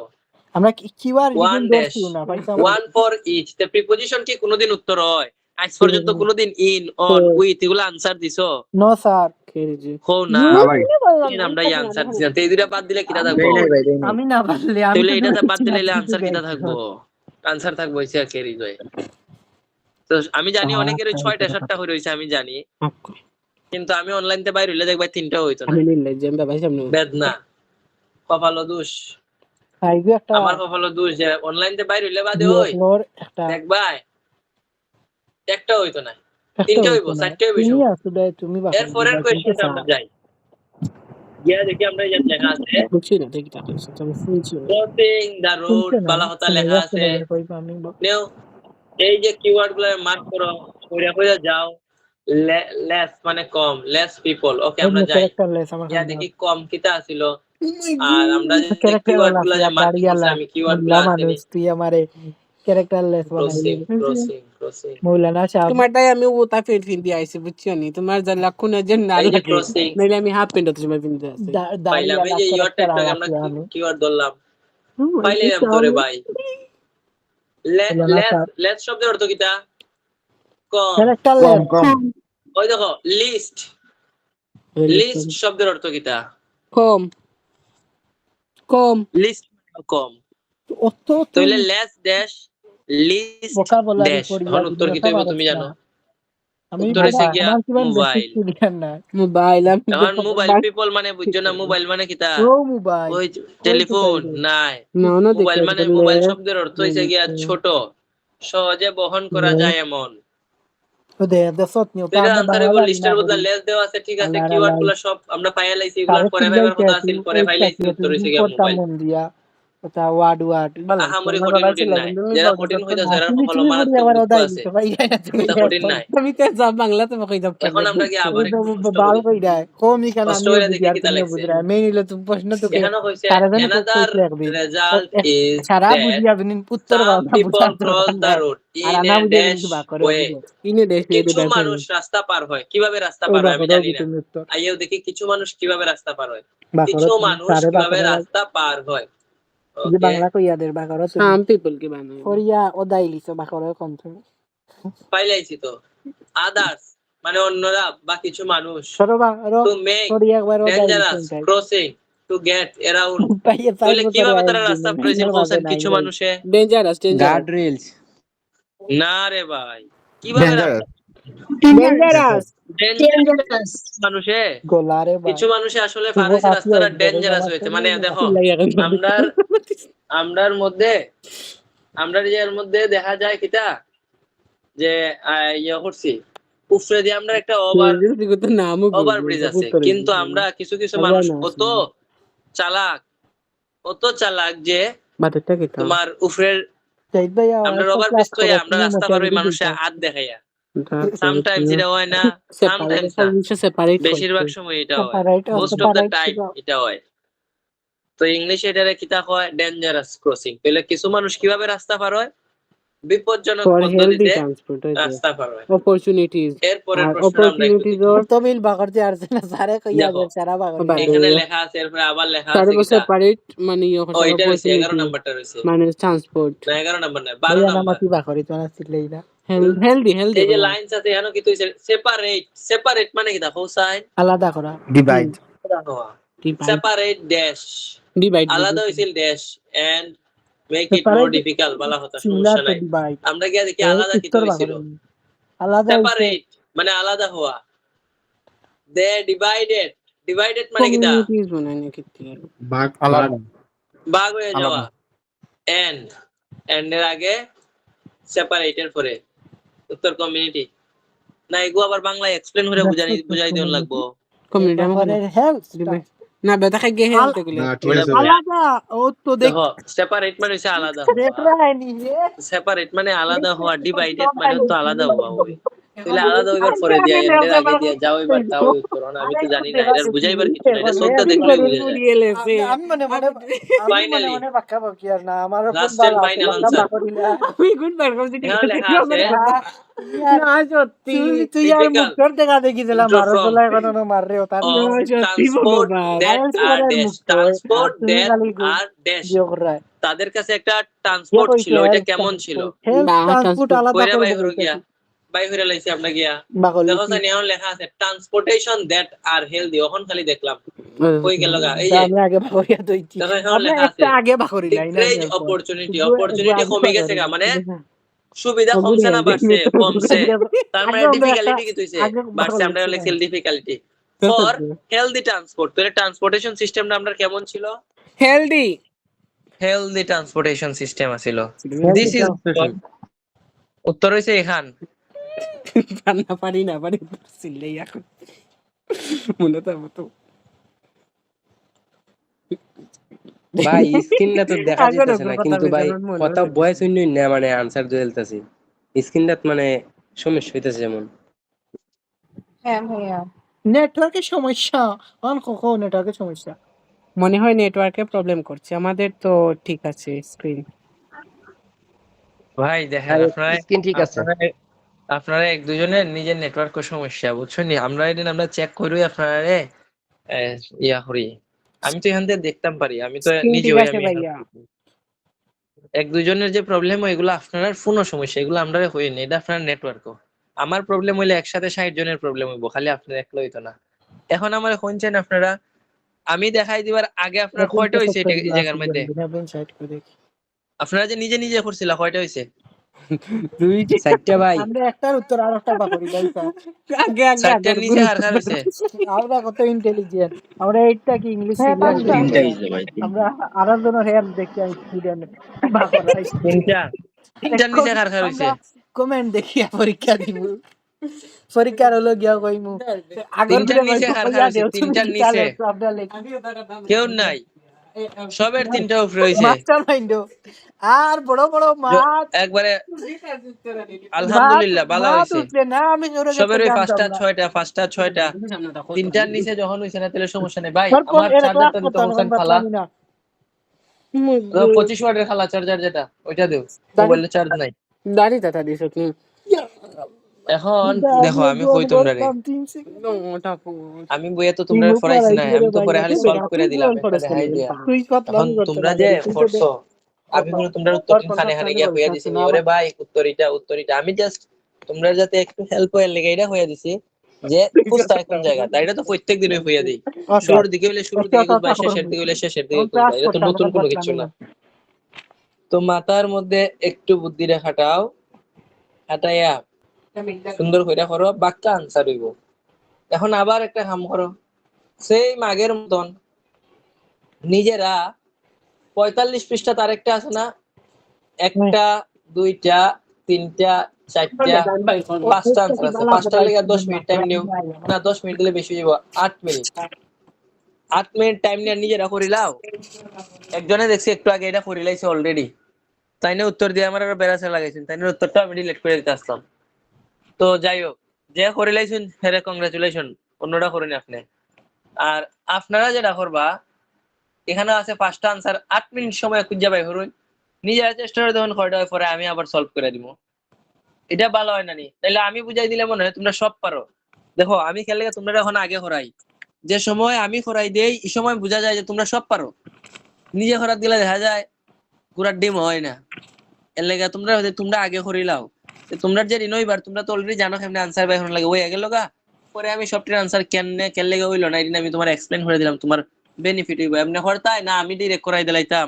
আমরা কিওয়ার One রিজন dash. দর্শিও না পাইতাম 1 ফর ইচ তে প্রিপজিশন কি কোনোদিন উত্তর হয় আজ পর্যন্ত কোনোদিন ইন অন উইথ এগুলো আনসার দিছো নো স্যার কেজি হো না না ভাই আমরা এই আনসার দিছি তো এই দুইটা বাদ দিলে কিটা থাকবো আমি না পারলে আমি তাহলে এটা বাদ দিলে আনসার কিটা থাকবো আনসার থাকবো হইছে ক্যারি জয় তো আমি জানি অনেকের 6টা 7টা হয়ে রইছে আমি জানি কিন্তু আমি অনলাইনতে বাইরে হইলে দেখবা তিনটা হইতো না আমি নিলে জেমবা ভাই সামনে বেদনা কপাল দোষ আইগো একটা আমার কপাল দোষ যে অনলাইনতে বাইরে হইলে বাদে ওই ফ্লোর একটা দেখবা একটা হইতো না একটা তিনটা হইতো হইবো না। চারটে হইবো তুমি আসলে তুমি বাকি এরপরের কোয়েশ্চেনটা আমরা যাই গিয়া দেখি আমরা এই যে লেখা আছে বুঝছি না দেখি টাকা আমি শুনছি ক্রসিং দ্য রোড বালা হতা লেখা আছে নেও এই যে কিওয়ার্ড গুলো মার্ক করো কইরা কইরা যাও লেস মানে কম লেস পিপল ওকে আমরা যাই ক্যারেক্টার লেস আমার ইয়া দেখি কম কিতা ছিল আর আমরা যে ক্যারেক্টার কিওয়ার্ড গুলো যে মার্ক করছি দাঁড়িয়ালা আমি কিওয়ার্ড গুলো আছে মানুষ তুই আমারে ক্যারেক্টার লেস ক্রসিং বানাইলি ক্রসিং ক্রসিং মৌলানা সাহেব তোমারটাই আমি ওটা ফের ফিন দিয়ে আইছি বুঝছো নি তোমার যা লাখুনা যে না এই যে লাগে ক্রসিং নাইলে আমি হাফ প্যান্ট তোমার পিনতে আছে পাইলাম এই যে ইয়র ক্যারেক্টার টাইপটা আমরা কিওয়ার্ড ধরলাম পাইলাম তোরে ভাই লেস শব্দের অর্থ কিটা কম ক্যারেক্টার কম লেস কম ওই দেখো লিস্ট লিস্ট শব্দের অর্থ কিটা কম কম লিস্ট কম অত তাহলে less dash list vocabulary dash পড়ি এখন উত্তর কি হইব তুমি জানো আমি উত্তর হইছে গিয়া আমার কিমান মোবাইল বেসিক ক্লিয়ার না মোবাইল আমি এখন মোবাইল পিপল মানে বুঝছো না মোবাইল মানে কিটা ও মোবাইল ওই টেলিফোন নাই না না মোবাইল দেখে মানে মোবাইল শব্দের অর্থ হইছে গিয়া ছোট সহজে বহন করা যায় এমন তো দে সত নিও এটা আনসার হইব লিস্টের বদলে লেস দেওয়া আছে ঠিক আছে কিওয়ার্ড গুলো সব আমরা পাইয়া লাইছি এগুলো পরে ভাইবার কথা আছিল পরে ফাইলাইছি উত্তর হইছে গিয়া মোবাইল দিয়া ওটা ওয়ার্ড আহামরি কঠিন নাই যারা কঠিন হইতাছে এরা কপাল মারাত্মক দুঃখ আছে এটা কঠিন নাই আমি তো যা বাংলাতে কই যাব এখন আমরা কি আবার একটু কষ্ট বাল করি কই দেয় কমই কেন কষ্ট আমি করে দেখি কিতা বুঝি লাগছে। বুঝরা মেই নিলে তুমি প্রশ্ন তো এখানে কইছে সারা দিন another কইতে রাখবি। result is সারা that বুঝিয়া বিনিন উত্তর some বাবা people cross the road R in না a বুঝিয়া dash কিন্তু বা করে way ইনে দেশে কিছু মানুষ রাস্তা পার হয় কিভাবে রাস্তা পার হয় আমি জানি না উত্তর আইও দেখি কিছু মানুষ কিভাবে রাস্তা পার হয় বা কিছু মানুষ কিভাবে রাস্তা পার হয় যে ওকে বাংলা কইয়া দের বা করো সাম পিপল কি বানায় করিয়া ওদাই লিছো বা করো কোন তুমি পাইলাইছি তো আদার্স মানে অন্যরা বা কিছু মানুষ সরো বা রো টু মেক করিয়া একবার ওদাই ডেঞ্জারাস লিছো ক্রসিং টু গেট অ্যারাউন্ড পাইয়ে তাহলে কিভাবে তারা রাস্তা প্রয়োজন করছেন কিছু মানুষে ডেঞ্জারাস গার্ড রেলস না রে ভাই কিভাবে ডেঞ্জারাস ডেঞ্জারাস ডেঞ্জারাস মানুষে গোলারে বা কিছু মানুষে আসলে ফারসি রাস্তাটা ডেঞ্জারাস হয়েছে মানে দেখো আমরার মধ্যে আমরা যে এর মধ্যে দেখা যায় কিটা যে ইয়ে করছি উপরে দিয়ে আমরা একটা ওভার ব্রিজ আছে কিন্তু আমরা কিছু কিছু মানুষ অত চালাক যে বাটেরটা কি তোমার উপরের জাহিদ ভাই আমরা ওভার ব্রিজ তো আমরা রাস্তা পার হই মানুষে হাত দেখাইয়া সামটাইমস এটা হয় না সামটাইমস না বেশিরভাগ সময় এটা হয় মোস্ট অফ দ্য টাইম এটা হয় তো ইংলিশে এটারে কিতা হয় ডেঞ্জারাস ক্রসিং তাহলে কিছু মানুষ কিভাবে রাস্তা পার হয় বিপজ্জনক পদ্ধতিতে রাস্তা পার হয় অপরচুনিটিজ এরপরে প্রশ্ন আমরা একটু দেখি। তো মিল বা করতে আরছে না সারে কইয়া দেখো, দের সারা বা করে এখানে লেখা আছে এরপরে আবার লেখা আছে কিতা সেপারেট মানে ও এটা হইছে 11 নাম্বারটা হইছে মানে ট্রান্সপোর্ট না 11 নাম্বার না ভাইয়া 12 নাম নাম্বার কি বা করে তো না শিখলেই না হেলদি এই যে লাইনস আছে এখানে কি হইছে সেপারেট মানে কি দেখো সাইন আলাদা করা ডিভাইড সেপারেট ড্যাশ ডিভাইড আলাদা হইছিল dash and make it more difficult বলা হতো সমস্যা নাই আমরা কি দেখি আলাদা কি হইছিল আলাদা সেপারেট মানে আলাদা হওয়া দে ডিভাইডেড মানে কি দা কমিউনিটিজ বানায় নাকি ভাগ আলাদা ভাগ হয়ে যাওয়া এন্ড এর আগে সেপারেটের পরে উত্তর কমিউনিটি না এগো আবার বাংলা এক্সপ্লেন করে বুঝাই দিন লাগবো কমিউনিটি আমাদের হেলথ না বেটা খাই গে হেলথ গুলো না ঠিক আছে আলাদা ও তো দেখ দেখো সেপারেট মানে হচ্ছে আলাদা দেখ रहा है नहीं ये সেপারেট মানে আলাদা হওয়া ডিভাইডেড মানে তো আলাদা হওয়া হবে তাহলে আলাদা হইবার পরে দিয়া এর আগে দিয়া যাও এবার তাও করো না আমি তো জানি না এর বুঝাইবার কিছু না এটা সবটা দেখলে বুঝা যায় আমি মনে মনে Finally. মনে বাক্কা বাকি আর না আমার Last and final answer. আমি গুড বার করছি এখানে লেখা আছে না সত্যি তুই আর মুখ Difficult. দেখা দেখি দিলাম Draw মারো from. তোলা এখন মার রে ওটা of transport that are dash তাদের কাছে একটা ট্রান্সপোর্ট ছিল এটা কেমন ছিল ট্রান্সপোর্ট আলাদা কইরা করে বাই হইরা গিয়া বাই হইরা লাইছি আমরা গিয়া বাকলি দেখো সানি এখন লেখা আছে ট্রান্সপোর্টেশন দ্যাট আর হেলদি এখন খালি দেখলাম কই গেল গা এই যে আমি আগে বাকরিয়া দইছি দেখো এখন আমি লেখা আছে একটা আগে বাকরি লাই না গ্রেট অপরচুনিটি কমে গেছে গা মানে সুবিধা কমছে না বাড়ছে? কমছে। তার মানে ডিফিকাল্টি কি হইছে? বাড়ছে, আমরা লিখছি ডিফিকাল্টি। ফর হেলদি ট্রান্সপোর্ট, তাহলে ট্রান্সপোর্টেশন সিস্টেমটা আমরা কেমন ছিল? হেলদি হেলদি ট্রান্সপোর্টেশন সিস্টেম আছিল। দিস ইজ উত্তর হইছে এখান। পারি না সিললে এখন মনে তো মতো ভাই স্ক্রিনটা তো দেখা আগে যাইতেছে না, রকম কথা কিন্তু ভাই কইতাম, মনে কথা হইতেছে। বয়স হইনি না, মানে আনসার দিতেছি স্ক্রিনটা মানে সমস্যা হইতেছে যেমন। নেটওয়ার্কের সমস্যা, অন কখন নেটওয়ার্কের সমস্যা। মনে হয় নেটওয়ার্কের প্রবলেম করছে, আমাদের তো ঠিক আছে স্ক্রিন। ভাই দেখেন, স্ক্রিন ঠিক আছে। আপনারা এক দুজনের নিজের নেটওয়ার্ক সমস্যা, বুঝছেন নি? আমরা এদিন আমরা চেক করি আপনারা ইয়া করি। আমি তো এখান থেকে দেখতাম পারি, আমি তো স্ক্রিন নিজে ঠিক হই, আছে আমি ভাইয়া। এক দুজনের যে প্রবলেম হয় এগুলো আপনার ফোনও সমস্যা, এগুলো আমরা হইনি, এটা আপনার নেটওয়ার্কও। আমার প্রবলেম হইলে একসাথে 60 জনের প্রবলেম হইব, খালি আপনার একলা হইতো না। এখন আমার শুনছেন আপনারা, আমি দেখাই দিবার আগে আপনার কয়টা হইছে এই জায়গার মধ্যে? আপনারা যে নিজে নিজে করছিলা কয়টা হইছে? দুই চারটা ভাই। আমরা একটার উত্তর আর একটা বাকরি গাইছ। আগে আগে চারটার নিচে আর কার হইছে? আমরা কত ইন্টেলিজেন্ট, আমরা এইটা কি ইংলিশ সিরিয়াল আমরা আরেকজনের হেয়ার দেখি স্টুডেন্ট বাকরাই তিনটার নিচে কার কার হইছে? কমেন্ট দেখিয়া পরীক্ষা দিব, পরীক্ষার হলো গিয়া কইমু আগর তিনটার দিনে নিচে কার কার হইছে? তিনটার নিচে কেউ নাই, সবের তিনটা উপরে হইছে। মাস্টার মাইন্ড আর বড় বড় মাছ একবারে আলহামদুলিল্লাহ ভালো মাছ হইছে। উঠলে না, আমি জোরে সবের ওই জানতাম পাঁচটা না। ছয়টা, তিনটার নিচে যখন হইছে না তাহলে সমস্যা নেই ভাই। তোর কোন আমার এর ক্লাস চার্জারটা দিতে করতাম বলছেন এখন খালা, বাতলামি না। 25 ওয়াটের খালা চার্জার যেটা, ওইটা দেও, মোবাইলে চার্জ নাই। দাঁড়ি দাদা দিছ তুমি এখন দেখো আমি কই তোমরা রে, আমি বইয়া তো তোমরা পড়াইছি না, আমি তো পরে খালি সলভ করে দিলাম একটা দেখাই দিয়া। এখন তোমরা যে পড়ছো, আমি কোনো তোমরা উত্তর খানে খানে গিয়া হইয়া দিছি নি, ওরে ভাই উত্তর এটা আমি জাস্ট তোমরা যাতে একটু হেল্প হয়ে লেগে এটা হইয়া দিছি যে কোথায় কোন জায়গা, তাই এটা তো প্রত্যেক দিনই হইয়া দেই। শুরুর দিকে হইলে শুরুর দিকে খুঁজবা, শেষের দিকে হইলে শেষের দিকে খুঁজবা, এটা তো নতুন কোনো কিছু না। তো মাথার মধ্যে একটু বুদ্ধি খাটাও, খাটাইয়া সুন্দর কইরা করো, বাক্কা আনসার হইব। এখন আবার একটা কাম করো, সেই আগের মতন নিজেরা 45 পৃষ্ঠা তার একটা আছে না, একটা দুইটা তিনটা চারটা পাঁচটা আনসার আছে, পাঁচটা লেগে 10 মিনিট টাইম নিও না, 10 মিনিট দিলে বেশি হইব, 8 মিনিট 8 মিনিট টাইম নিয়ে নিজেরা করিলাও। একজনে দেখছি একটু আগে এটা করিলাইছে অলরেডি, তাই না উত্তর দিয়ে আমার আরো বেড়াচা লাগাইছেন, তাই না উত্তরটা আমি ডিলিট করে দিতে আসলাম। তো যাই হোক, যে করিলাইছেন হেরে কংগ্রাচুলেশন, অন্যটা করেন আপনি। আর আপনারা যেটা করবা, এখানে আছে 5টা আনসার, 8 মিনিট সময় খুঁজে পাই হরুন, নিজেরা চেষ্টা করে তখন কয়টা হয় পরে আমি আবার সলভ করে দিব। এটা ভালো হয় না নি? তাহলে আমি বুঝাই দিলে মনে হয় তোমরা সব পারো। দেখো আমি খেলে তোমরা এখন আগে করাই, যে সময় আমি করাই দেই এই সময় বোঝা যায় যে তোমরা সব পারো, নিজে করার দিলে দেখা যায় গুড়ার ডিম হয় না। এর লেগে তোমরা আগে করিলাও, তোমরা যে রিনইবার তোমরা তো অলরেডি জানো কেমনে আনসার বাই হন লাগে, ওই আগে লগা পরে আমি সবটির আনসার কেন লেগে হইলো না এটা আমি তোমার এক্সপ্লেইন করে দিলাম, তোমার বেনিফিট হইব। এমনি করতাই না আমি ডিরেক্ট করাই দিলাইতাম,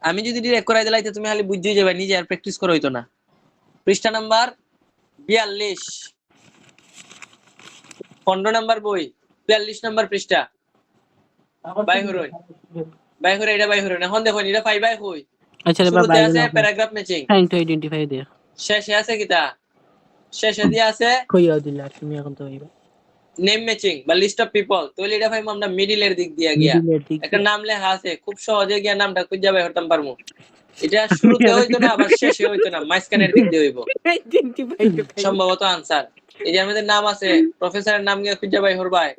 আমি যদি ডিরেক্ট করাই দিলাইতে তুমি খালি বুঝতেই যাবে, নিজে আর প্র্যাকটিস করা হইতো না। পৃষ্ঠা নাম্বার 42, 15 নাম্বার বই, 42 নাম্বার পৃষ্ঠা। বাই হরই এটা বাই হরই এখন দেখো এটা পাই বাই হই। আচ্ছা রে শুরুতে বাবা আছে paragraph matching, trying to identify দেয়া শেষে আছে কিটা, শেষে দিয়ে আছে কইয়া দিলা তুমি এখন তো হইবা নেম ম্যাচিং বা লিস্ট অফ পিপল। তো এটা ভাই আমরা মিডিলের দিক দিয়া গিয়া একটা নাম লেখা আছে, খুব সহজে গিয়া নামটা খুঁজে বাই হতাম পারমু। এটা শুরুতে হইতো না আবার শেষে হইতো না, মাঝখানের দিক দিয়ে হইব সম্ভবত আনসার। এই যে আমাদের নাম আছে, প্রফেসরের নাম গিয়া খুঁজে বাই হরবাই,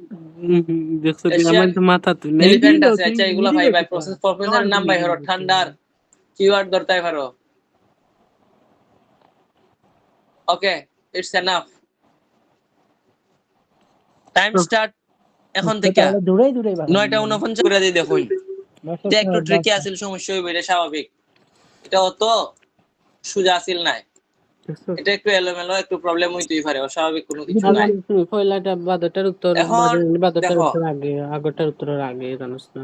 দেখছো কি আমার তো মাথা তো নেই এলিফ্যান্ট আছে, আচ্ছা এগুলা ভাই ভাই প্রফেসরের নাম বাই হরো, ঠান্ডার কিওয়ার্ড ধরতাই পারো। ওকে, ইটস এনাফ, টাইম স্টার্ট এখন থেকে। 9:49 করে দিই দেখুন, এটা একটু ট্রিকি আছিল, সমস্যা হইবে, এটা স্বাভাবিক, এটা অত সোজা আছিল না, এটা একটু এলোমেলো একটু প্রবলেম হইতেই পারে, অস্বাভাবিক কোনো কিছু নাই। পয়লাটা বাদটার উত্তর এখন বাদটার দেখো উত্তর আগে আগটার উত্তরের আগে জানোস না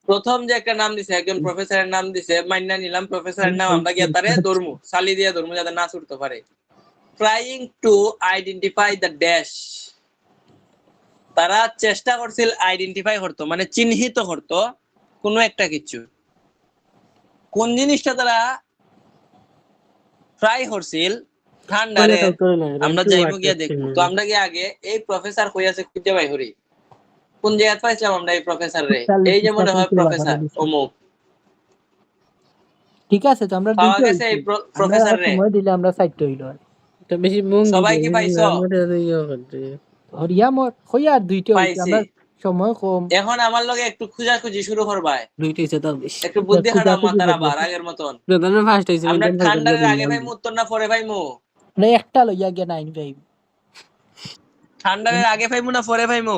প্রথম যে একটা নাম দিছে একজন প্রফেসরের নাম দিছে, মাইন্না নিলাম প্রফেসরের নাম, আমরা গিয়ে তারে ধর্মু সালি দিয়ে ধর্মু যাতে না ছুটতে পারে। Trying to identify the dash, তারা চেষ্টা করছিল আইডেন্টিফাই করতো মানে চিহ্নিত করতো কোনো একটা কিছু। কোন জিনিসটা তারা ট্রাই করছিল ঠান্ডারে, আমরা যাইবো গিয়া দেখবো। তো আমরা গিয়ে আগে এই প্রফেসর কই আছে খুঁজে বাই করি, কোন জায়গায় পাইছিলাম আমরা এই প্রফেসর রে, এই যে মনে হয় প্রফেসর অমুক, ঠিক আছে, তো আমরা পাওয়া দুইটা গেছে এই হইছি। আমরা প্রফেসর রে। সময় দিলে আমরা সাইডটা হইলো আর তো বেশি মন সবাই কি পাইছো? হরিয়া মোর হইয়া আর দুইটা হইছে, পাইছি। আমরা সময় কম। এখন আমার লগে একটু খুঁজাখুঁজি শুরু করবাই, দুইটাই তো তাও বেশি একটু বুদ্ধি খাটাও খুঁজাখুঁজি মাথার করবো। আবার আগের মতন। প্রধান ফার্স্ট হইছে আমরা ঠান্ডার আগে ভাই উত্তর না পরে ভাই মু, না একটা লইয়া গিয়া 9 ভাই ঠান্ডার আগে ভাইমু না পরে ভাইমু?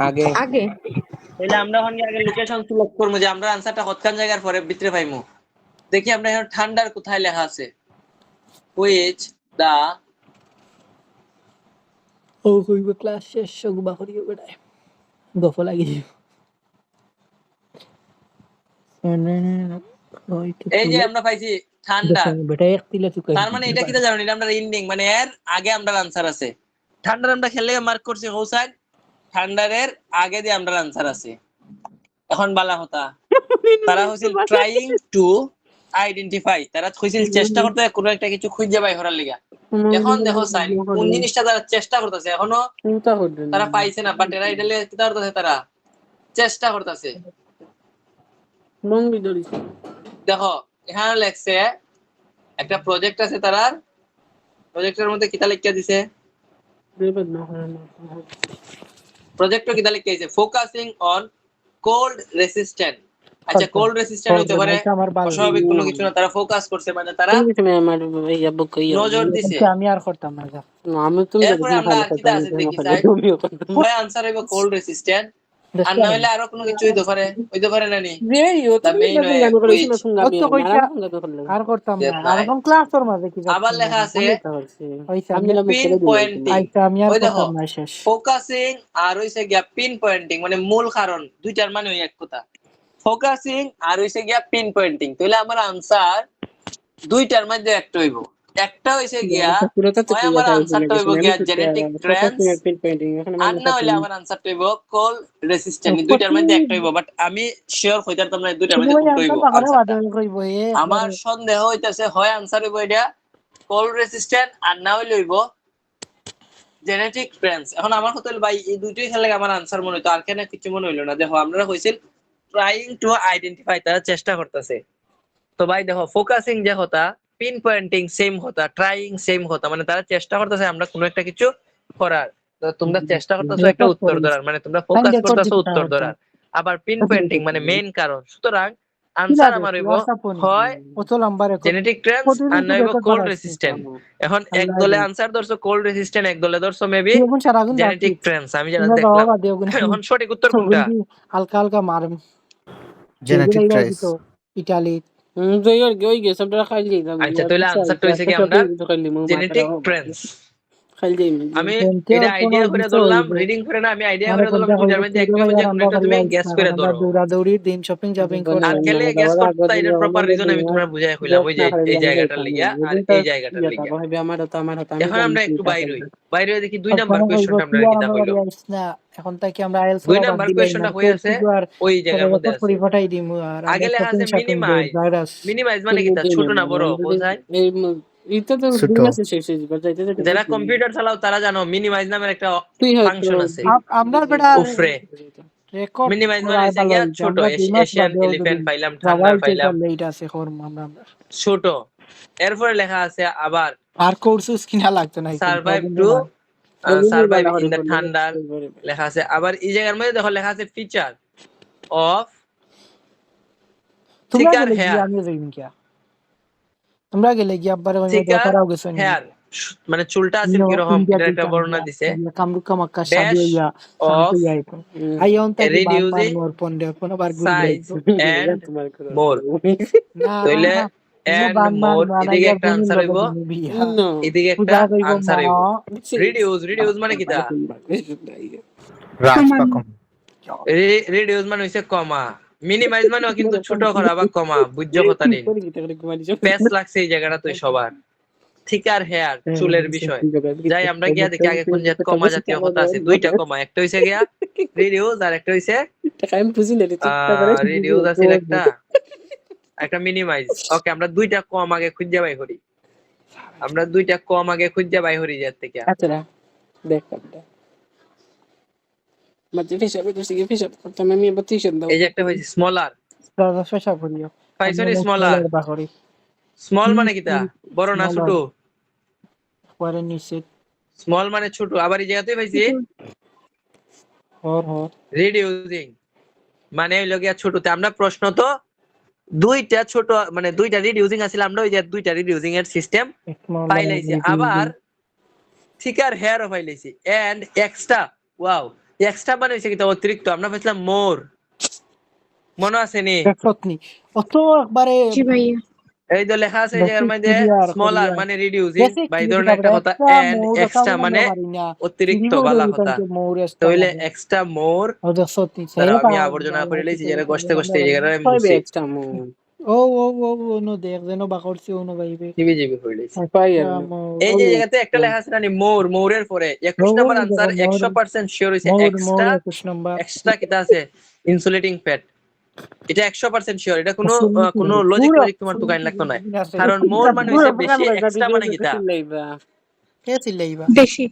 আগে আগে তাহলে আমরা এখন আগে লোকেশন সিলেক্ট করবো যে আমরা আনসারটা হতকান জায়গার পরে ভিতরে পাইমু। দেখি আমরা এখন ঠান্ডার কোথায় লেখা আছে, হুইচ দা ও কইব ক্লাস শেষ সগুবা করিও বেটায় গফ লাগি এই যে আমরা পাইছি ঠান্ডা। বেটা এক তিলে তুই তার মানে এটা কিটা জানো, এটা আমরা ইন্ডিং মানে এর আগে আমরা আনসার আছে। ঠান্ডার আমরা খেলে মার্ক করছি হোসাইন, ঠান্ডারের আগে দিয়ে আমরা আনসার আছে। এখন বালা হতা তারা হইছিল ট্রাইং টু আইডেন্টিফাই, তারা হইছিল চেষ্টা করতে কোনো একটা কিছু খুঁজে বাই করার লাগা। এখন দেখো সাইন কোন জিনিসটা তারা চেষ্টা করতেছে, এখনো তারা পাইছে না, বাট এরা এটা কি করতেছে, তারা চেষ্টা করতেছে। দেখো এখানে লেখছে একটা প্রজেক্ট আছে, তারার প্রজেক্টের মধ্যে কিতা লিখে দিছে, প্রজেক্টটা কিতা লিখে দিছে, ফোকাসিং অন কোল্ড রেসিস্ট্যান্ট। আচ্ছা কোল্ড রেসিস্ট্যান্ট হইতে পারে অস্বাভাবিক কোনো কিছু না, তারা ফোকাস করছে মানে তারা আমার ইয়া বুক নজর দিছে। আমি আর করতাম না যা আমি তুমি এরপরে আমরা কিতা আছে দেখি চাই, হয় আনসার হইব কোল্ড রেসিস্ট্যান্ট, আর না হলে আরো কোনো কিছু হইতে পারে না নি। আর করতাম না আর এখন ক্লাসের মাঝে কি আবার লেখা আছে পিন পয়েন্টিং, আচ্ছা আমি আর ওই দেখো করতাম না শেষ ফোকাসিং আর হইছে গিয়া পিন পয়েন্টিং, মানে মূল কারণ দুইটার মানে ওই এক কথা, ফোকাসিং আর হইছে গিয়া পিন পয়েন্টিং। তাহলে আমার আনসার দুইটার মধ্যে একটা হইব, একটা হইছে গিয়া হয় আমার আনসারটা হইব গিয়া জেনেটিক ট্রেন্ডস, আর না হইলে আমার আনসারটা হইব কোল রেসিস্ট্যান্ট। দুইটার মধ্যে একটা হইব, বাট আমি শিওর হইতাম না দুইটার মধ্যে কোনটা হইব আনসারটা। আমার সন্দেহ হইতাছে হয় আনসার হইব এটা কোল রেসিস্ট্যান্ট, আর না হইলে হইব জেনেটিক ট্রেন্ডস। এখন আমার কথা হলো ভাই এই দুইটাই খেলে আমার আনসার মনে হইতো, আর কেন কিছু মনে হইলো না। দেখো আমরা হইছিল ট্রাইং টু আইডেন্টিফাই, তারা চেষ্টা করতেছে। তো ভাই দেখো ফোকাসিং যে হতা, পিন পয়েন্টিং সেম হতা, ট্রাইং সেম হতা, মানে তারা চেষ্টা করতেছে আমরা কোনো একটা কিছু করার। তো তোমরা চেষ্টা করতেছো একটা উত্তর ধরার, মানে তোমরা ফোকাস করতেছো উত্তর ধরার। আবার পিন পয়েন্টিং মানে মেইন কারণ। সুতরাং আনসার আমার হইব হয় জেনেটিক ট্রেন্ডস আর না হইব কোল্ড রেসিস্ট্যান্ট। এখন এক দলে আনসার ধরছো কোল্ড রেসিস্ট্যান্ট, এক দলে ধরছো মেবি জেনেটিক ট্রেন্ডস। আমি যেটা দেখলাম এখন সঠিক উত্তর কোনটা? হালকা হালকা মারম জেনেটিক ট্রেস ইটালি আচ্ছা তাহলে আনসারটা হইছে কি আমরা জেনেটিক ট্রেন্ডস। আমি এটা আইডিয়া করে ধরলাম, রিডিং করে না, আমি আইডিয়া করে ধরলাম দুইটার মধ্যে একটা হচ্ছে কোনটা তুমি গেস করে ধরো। দৌড়াদৌড়ির দিন শপিং আর খেলে গেস করতে এর প্রপার রিজন আমি তোমরা বুঝাই কইলাম, ওই যে এই জায়গাটার লাগিয়া আর এই জায়গাটার লাগিয়া। এখন আমরা একটু বাইরে হয়ে দেখি 2 নাম্বার কোশ্চেনটা আমরা কিতা কইলো। এখন তাকি আমরা আইএলস 2 নাম্বার কোশ্চেনটা কই আছে ওই জায়গার মধ্যে আছে, পরিফটাই দিমু। আর আগে লেখা আছে মিনিমাইজ মানে কিতা ছোট না বড় বোঝায়। যারা কম্পিউটার চালাও তারা জানো মিনিমাইজ নামের একটা ফাংশন আছে আমরা বেটা উপরে। রেকর্ড মিনিমাইজ মানে হচ্ছে গিয়া ছোট, এশিয়ান এলিফ্যান্ট পাইলাম, ঠান্ডা পাইলাম ছোট। এরপরে লেখা আছে আবার আর কোর্সেস কিনা লাগতো না, সারভাইভ ইন দ্য ঠান্ডার লেখা আছে। আবার এই জায়গার মধ্যে দেখো লেখা আছে ফিচার অফ থিকার হেয়ার, তোমরা গেলে কি আব্বারে দেখারাও গেছো নি, হেয়ার মানে চুলটা আছে কি রকম এটা একটা বর্ণনা দিছে। কামরুকা মক্কা শাদি হইয়া শান্তি আইতো আইয়ন তা reducing মোর পন্ডে কোন বার সাইজ এন্ড মোর, তাইলে এন্ড মোর এদিকে একটা আনসার হইব, এদিকে একটা আনসার হইব রিডিউস মানে কিটা, হ্রাস বা কম। রিডিউস মানে হইছে কমা, মিনিমাইজ মানেও কিন্তু ছোট করা বা কমা, বুঝছো কথা নেই। প্যাচ লাগছে এই জায়গাটা তুই সবার। থিকার হেয়ার, চুলের বিষয়। যাই আমরা গিয়া দেখি আগে কোন জাত কমা জাতীয় কথা আছে। দুইটা কমা, একটা হইছে গিয়া রিডিউস আর একটা হইছে রিডিউস আছে একটা মিনিমাইজ। ওকে, আমরা দুইটা কম আগে খুঁজে বাই করি। আমরা দুইটা কম আগে খুঁজে বাই করি যার থেকে। আচ্ছা দেখ বাচ্চা ফিশাপ তো সিগে ফিশাপ করতে আমি এবার টিউশন দাও। এই যে একটা হইছে স্মলার, দাদা ফেসা করিও পাইছনি স্মলার। বাকরি স্মল মানে কিটা? বড় না ছোট? পরে নিচে স্মল মানে ছোট। আবার এই জায়গাতে পাইছি হর রিডিউসিং মানে হইলো গিয়া ছোটতে। আমরা প্রশ্ন তো দুইটা ছোট মানে দুইটা রিডিউসিং আছিল, আমরা ওই যে দুইটা রিডিউসিং এর সিস্টেম পাইলাইছি। আবার থিকার হেয়ারও পাইলাইছি এন্ড এক্সট্রা। ওয়াও, এক্সট্রা মানে হইছে কিটা? অতিরিক্ত। আমরা পাইছিলাম মোর, মনে আছে নি? দেখতনি অত একবারে জি ভাইয়া। এই যে লেখা আছে এই জায়গার মধ্যে স্মলার মানে রিডিউসিং বা এই ধরনের একটা কথা, এন্ড এক্সট্রা মানে অতিরিক্ত বালা কথা। তাহলে এক্সট্রা মোর আমি আবর্জনা করে লইছি, যারা কষ্টে কষ্টে এই জায়গাটা মুছি ও ও ও ও নো দেখ যেন বাকরছি ও নো ভাইবে জিবি জিবি করে লইছি। এই যে জায়গাতে একটা লেখা আছে না মোর, মোরের পরে 21 নাম্বার আনসার 100% শিওর হইছে। এক্সট্রা এক্সট্রা কিটা আছে? Insulating fat. এটা 100% শিওর। এটা কোনো লজিক তোমার তো গাইন লাগতো না, কারণ মোর মানে হইছে বেশি, এক্সট্রা মানে কিটা? কে চিল্লাইবা বেশি।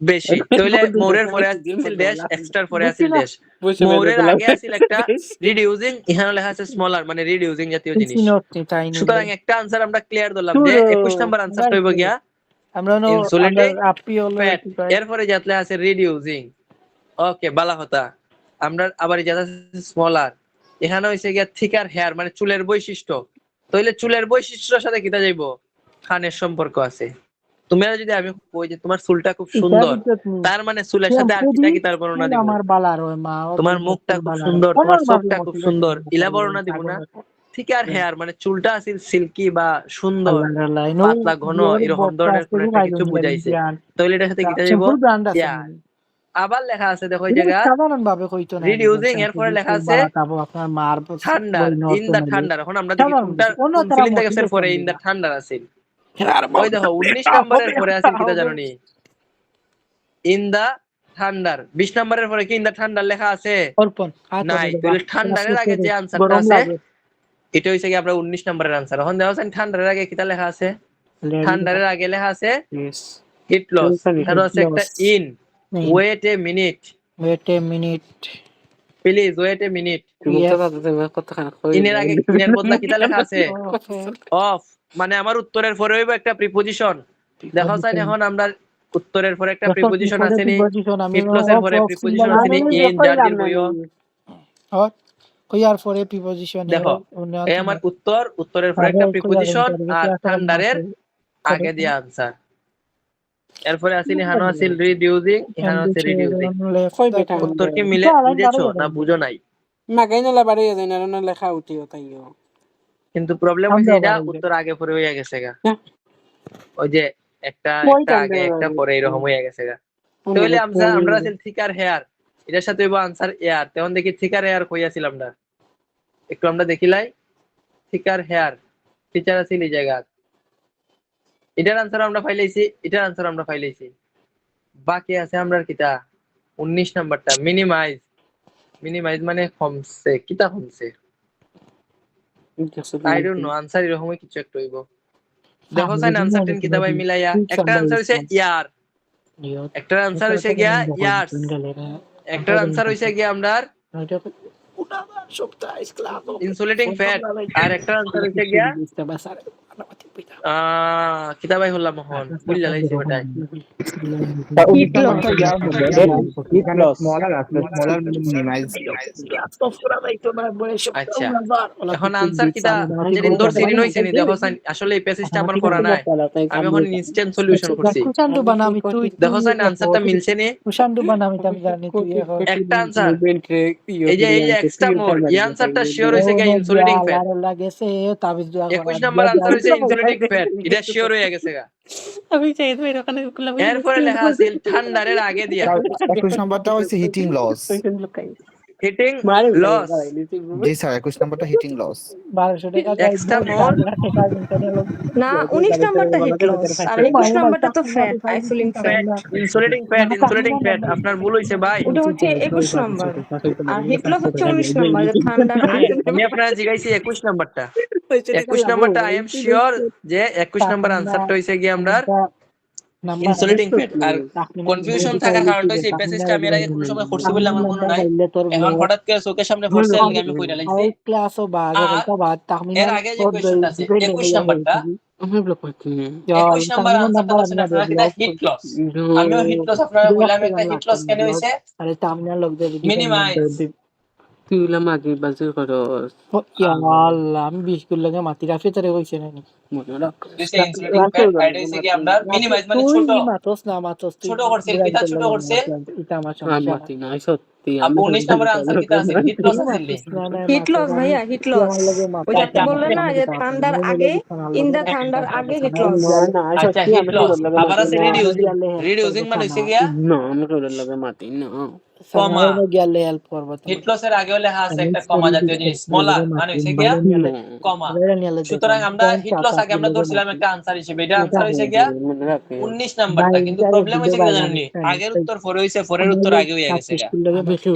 বেশি। তাহলে মোরের পরে আছিল ড্যাশ, এক্সট্রার পরে আছিল ড্যাশ। মোরের আগে আছিল একটা রিডিউসিং, এখানে লেখা আছে স্মলার মানে রিডিউসিং জাতীয় জিনিস। সুতরাং একটা আনসার আমরা ক্লিয়ার ধরলাম যে 21 নাম্বার আনসারটা হইব গিয়া আমরা নো ইনসুলেটিং আপি হলো ফ্যাট। এরপরে যাতলে আছে রিডিউসিং। ওকে, বালা কথা। আমরা আবার এই যাতে স্মলার, এখানে হইছে গিয়া থিকার হেয়ার মানে চুলের বৈশিষ্ট্য। তাহলে চুলের বৈশিষ্ট্যের সাথে কিটা যাইবো? খানের সম্পর্ক আছে। তুমি যদি আমি কই যে তোমার চুলটা খুব সুন্দর, তার মানে চুলের সাথে আর কিটা কিটার বর্ণনা দিব? আমার বালার হয় মা তোমার মুখটা খুব সুন্দর, তোমার চোখটা খুব সুন্দর, ইলা বর্ণনা দিব না? থিকার হেয়ার মানে চুলটা আছিল সিল্কি বা সুন্দর, পাতলা ঘন, এরকম ধরনের কোন একটা কিছু বুঝাইছে। তাহলে এটার সাথে কিটা যাইবো? ইয়া। আবার লেখা আছে দেখো এই জায়গা সাধারণ ভাবে কইতো না রিডিউসিং, এর পরে লেখা আছে আপনার মার ঠান্ডার, ইন দা ঠান্ডার। এখন আমরা দেখি কোনটা কোন ফিলিং এর পরে ইন দা ঠান্ডার আছে। ওই দেখো 19 নম্বরের পরে আছে কিটা জানো নি? ইন দা ঠান্ডার। 20 নম্বরের পরে কি ইন দা ঠান্ডার লেখা আছে? নাই। তাহলে ঠান্ডারের আগে যে আনসারটা আছে এটা হইছে কি আমরা 19 নম্বরের আনসার। এখন দেখো ঠান্ডারের আগে কিটা লেখা আছে? ঠান্ডারের আগে লেখা আছে হিট লস। এখানে আছে একটা in. Wait a minute, please wait a minute. ইনের আগে ইনের বদলা কিটা লেখা আছে? অফ। মানে আমার উত্তরের পরে হইব একটা প্রিপজিশন। দেখো চাই এখন আমরা উত্তরের পরে একটা প্রিপজিশন আছে নি? হিট লসের পরে প্রিপজিশন আছে নি? ইন যার দীর্ঘ কইয়ার পরে প্রিপজিশন দেখো এই আমার উত্তর, উত্তরের পরে একটা প্রিপজিশন আর ঠান্ডারের আগে দিয়ে আনসার। এরপরে আছিল এখানে আছিল রিডিউসিং, এখানে আছে রিডিউসিং। উত্তর কি মিলে বুঝেছো না বুঝো নাই? লেখা উঠিও তাইও কিন্তু প্রবলেম হইছে এটা উত্তর আগে পরে হইয়া গেছে গা। ওই যে একটা আগে একটা পরে এরকম হইয়া গেছে গা। তাহলে আমরা আছিল থিকার হেয়ার, এটার সাথে হইব আনসার এয়ার। তখন দেখি থিকার হেয়ার কইয়াছিল আমরা, একটু আমরা দেখিলাই। থিকার হেয়ার টিচার আছিল এই জায়গা। এটার আনসার আমরা পাইলাইছি, এটার আনসার আমরা পাইলাইছি। বাকি আছে আমরা কিটা 19 নাম্বারটা মিনিমাইজ। মিনিমাইজ মানে কমছে, কিটা কমছে? আই ডোন্ট নো, আনসার এরকমই কিছু একটা হইব। দেখো সাইন আনসার টেন কিতা ভাই মিলাইয়া। একটা আনসার হইছে ইয়ার, একটা আনসার হইছে গিয়া ইয়ার্স, একটা আনসার হইছে গিয়া আমরার ইনসুলেটিং ফ্যাট, আর একটা আনসার হইছে গিয়া কিতা ভাই হলাম এখন বুঝলা লাইছি ওটাই। আচ্ছা এখন আনসার কিটা যেদিন ধরছি দিন হইছে নি। দেখো সাইন আসলে এই প্যাসেজটা আমার করা নাই, আমি এখন ইনস্ট্যান্ট সলিউশন করছি। দেখো সাইন আনসারটা মিলছে নি? একটা আনসার এই যে এক্সট্রা মোর, এই আনসারটা শিওর হইছে গিয়া ইনসুলেটিং ফ্যাট। 21 নাম্বার আনসার হইছে ইনসুলেটিং ফ্যাট, এটা শিওর হয়ে গেছে গা। আমি চাই তো এরকম এরপরে লেখা আছে ঠান্ডারের আগে দিয়া। 21 নাম্বারটা হইছে হিটিং লস। হিটিং মারে লস জি স্যার 21 নাম্বারটা হিটিং লস। 1200 টাকা চাই এক্সট্রা মোর না 19 নাম্বারটা হিট লস আর ও 21 মাইনে নাম্বারটা তো ফ্যাট আইসোলিং ফ্যাট ইনসুলেটিং ফ্যাট আপনার ভুল হইছে ভাই। ওটা হচ্ছে 21 নাম্বার আর হিট লস হচ্ছে 19 নাম্বার যে ঠান্ডার আমি আপনারা জিগাইছি 21 নাম্বারটা। 21 নাম্বারটা আই এম শিওর যে 21 নাম্বার আনসারটা হইছে কি আমরা ইনসুলেটিং ফ্যাট। আর কনফিউশন থাকার কারণটা হইছে এই প্যাসেজটা আমি এর আগে কোন সময় পড়ছি বলে আমার মনে নাই, এখন হঠাৎ করে চোখের সামনে পড়ছে এর লাগি আমি কইরা লাইছি। ক্লাস ও বাজ আর এটা বাদ তাহমিনা এর আগে যে কোশ্চেনটা আছে 21 নাম্বারটা 21 নাম্বার আনসারটা হচ্ছে আপনারা কিটা হিট লস। আমিও হিট লস আপনারা বললাম একটা হিট লস কেন হইছে আরে তাহমিনা লোক দে মিনিমাইজ। তুই মাগি বাজে করস ইয়া আল্লাহ আমি 20 কিলো লাগে মাটি রাখি তোরে কইছে না মনে রাখ দিছে ইনসুলেটিং ফ্যাট আইডা হইছে কি আমরা মিনিমাইজ মানে ছোট মাতস না মাতস ছোট করছে কিটা ছোট করছে এটা আমার আর সমস্যা মাতি না সত্যি আপু 19 নম্বরের আনসার কিটা আছে হিট লস আছে লি হিট লস ভাইয়া হিট লস ওই যে আপনি বললেন না যে ঠান্ডার আগে ইন দা ঠান্ডার আগে হিট লস আচ্ছা হিট লস আবার আছে রিডিউসিং মানে হইছে গিয়া না আমি তোর লাগে মাতি না কমা গেলে হেল্প করব তো হিট লসের আগে লেখা আছে একটা কমা জাতীয় জিনিস স্মলার মানে হইছে গিয়া কমা। সুতরাং আমরা হিট লস আগে আমরা ধরছিলাম একটা আনসার হিসেবে, এটা আনসার হইছে গিয়া 19 নাম্বারটা। কিন্তু প্রবলেম হইছে কি জানেন নি আগের উত্তর 4 হইছে 4 এর উত্তর আগে হয়ে গেছে গা।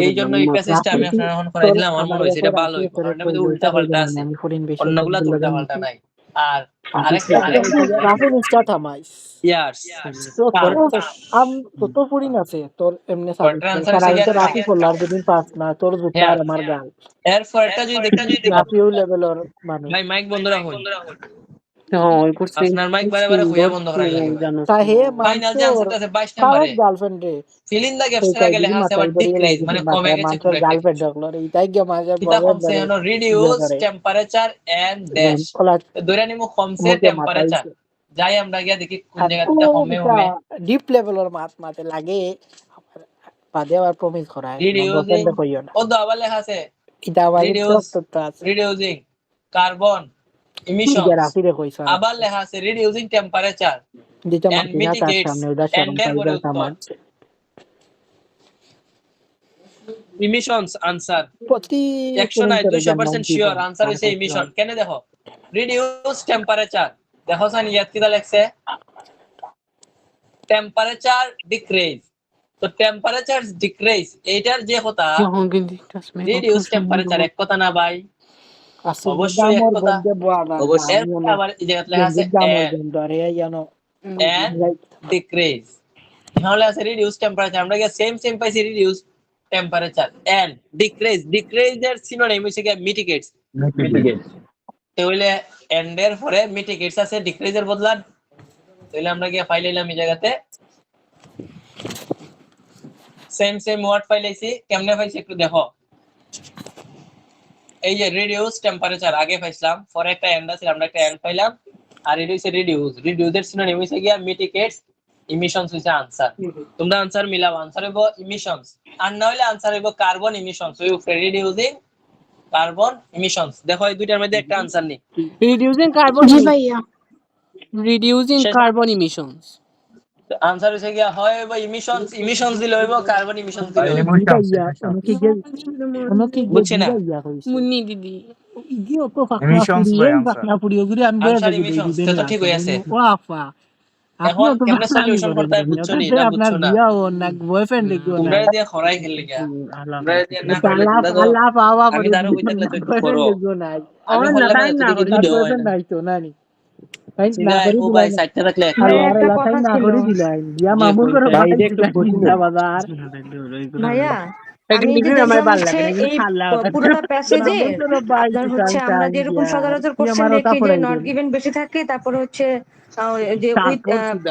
এই জন্য এই প্যাসেজটা আমি আপনাদের এখন করাই দিলাম। আমার মনে হইছে এটা ভালো হইছে কারণ এর মধ্যে উল্টা পাল্টা আছে, অন্যগুলা তো উল্টা পাল্টা নাই। আর আরেকটা রাফিন স্টার্ট আমাইস ইয়ার্স আম তো পুরিন আছে তোর এমনি Quarter answer সারা হইছে তো গিয়া রাফি করলার দিন পাস না তোর জুতা আর আমার গাল এর পরেরটা যদি দেখি রাফিও লেভেলের মানুষ ভাই মাইক বন্ধ রাখুন, হ্যাঁ ওই করছে আপনার মাইক বারে বারে হইয়া বন্ধ করা লাগে। জানো তা হে ফাইনাল যে মানুষ আনসারটা আছে 22 নম্বরে গার্লফ্রেন্ড রে fill in the gaps এর আগে লেখা আছে আবার decrease মানে কমে গেছে মানুষের গার্লফ্রেন্ড হলো এটাই কি মাঝে কিতা কমছে হলো reduce temperature and dash ধরে নিমু কমছে টেম্পারেচার। যাই আমরা গিয়া দেখি কোন জায়গাতে কমে হবে। ডিপ লেভেলের মাতে লাগে বাদে আবার প্রমিস করায় Reducing ও তো আবার লেখা আছে এটা আবার reducing carbon emissions, রাফিরে কইছ আবার লেখা আছে reducing temperature যেটা and মাটিনা তার mitigates সামনে ওটা and এর পরে উত্তর emissions answer প্রতি 100% শিওর আনসার হইছে ইমিশন। কেন দেখো রিডিউস টেম্পারেচার দেখো সান ইয়াত কিটা লেখছে টেম্পারেচার ডিক্রিজ। তো টেম্পারেচার ডিক্রিজ এইটার যে কথা রিডিউস টেম্পারেচার এক কথা না ভাই, অবশ্যই এক কথা। অবশ্যই আবার এই জায়গাতে লেখা আছে and decrease, তাহলে আছে রিডিউস টেম্পারেচার। আমরা কি সেম পাইছি রিডিউস টেম্পারেচার and decrease এর সিনোনিম হইছে কি মিটিগেটস। তাহলে and এর পরে মিটিগেটস আছে ডিক্রিজ এর বদলা। তাহলে আমরা কি ফাইল নিলাম এই জায়গাতে সেম ওয়ার্ড ফাইল আইছি। কেমনে পাইছি একটু দেখো, এই যে রিডিউস টেম্পারেচার আগে পাইছিলাম, পরে একটা and আছে আমরা একটা and পাইলাম। আর এটা হইছে রিডিউস এর সিনোনিম হইছে কি মিটিগেটস, ইমিশনস হইছে আনসার। তোমরা আনসার মিলাও, আনসার হইব ইমিশনস আর না হইলে আনসার হইব কার্বন ইমিশনস। ওই রিডিউসিং কার্বন ইমিশনস। দেখো এই দুইটার মধ্যে একটা আনসার নেই। রিডিউসিং কার্বন জি ভাইয়া ইমিশনস আনসার হইছে কি হয় হইব ইমিশনস দিলে হইব কার্বন ইমিশনস দিলে হইব। বুঝছি না মুন্নি দিদি ইগিও তো ফাকনা পুড়িও গুরি আমি বলে আনসার ইমিশনস তো ঠিক হই আছে। ও আফা এখন কেমনে সলিউশন করতে হয় বুঝছো নি? এটা আপনার বুঝছো না, বিয়া ও না বয়ফ্রেন্ড দেখো না তোমরা দিয়ে খরাই খেললে গিয়া তোমরা দিয়ে না করলে তোমরা তো আল্লাহ পাওয়া আমি দাঁড়ো কই থাকলে তো একটু করো। আমি আমি বললাম লাইন না না করি ভিডিও হয় বয়ফ্রেন্ড না নাই তো নানি তাই না না করি ও ভাই সাইডটা থাকলে একটা কথা না ছিল করি দিলাই বিয়া মামুর করে ভাই, ভাই একটু বাজার ভাইয়া আমি যে দেখলাম হচ্ছে এই পুরোটা প্যাসেজে আপনার হচ্ছে আমরা যেরকম সচরাচর কোশ্চেন দেখি যে নট গিভেন বেশি থাকে, তারপরে হচ্ছে যে উইথ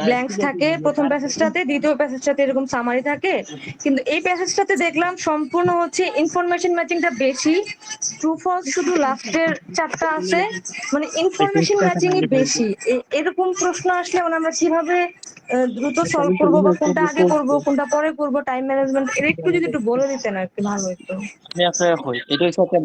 ব্ল্যাঙ্কস থাকে প্রথম প্যাসেজটাতে, দ্বিতীয় প্যাসেজটাতে এরকম সামারি থাকে। কিন্তু এই প্যাসেজটাতে দেখলাম সম্পূর্ণ হচ্ছে ইনফরমেশন ম্যাচিংটা বেশি, ট্রু ফলস শুধু লাস্টের চারটা আছে, মানে ইনফরমেশন ম্যাচিংই বেশি। এরকম প্রশ্ন আসলে মানে আমরা কিভাবে দ্রুত সলভ করবো বা কোনটা আগে করবো কোনটা পরে করবো, টাইম ম্যানেজমেন্ট একটু যদি একটু বলে দিতেন আর কি ভালো হতো। আমি আপনার হই এটা হচ্ছে একটা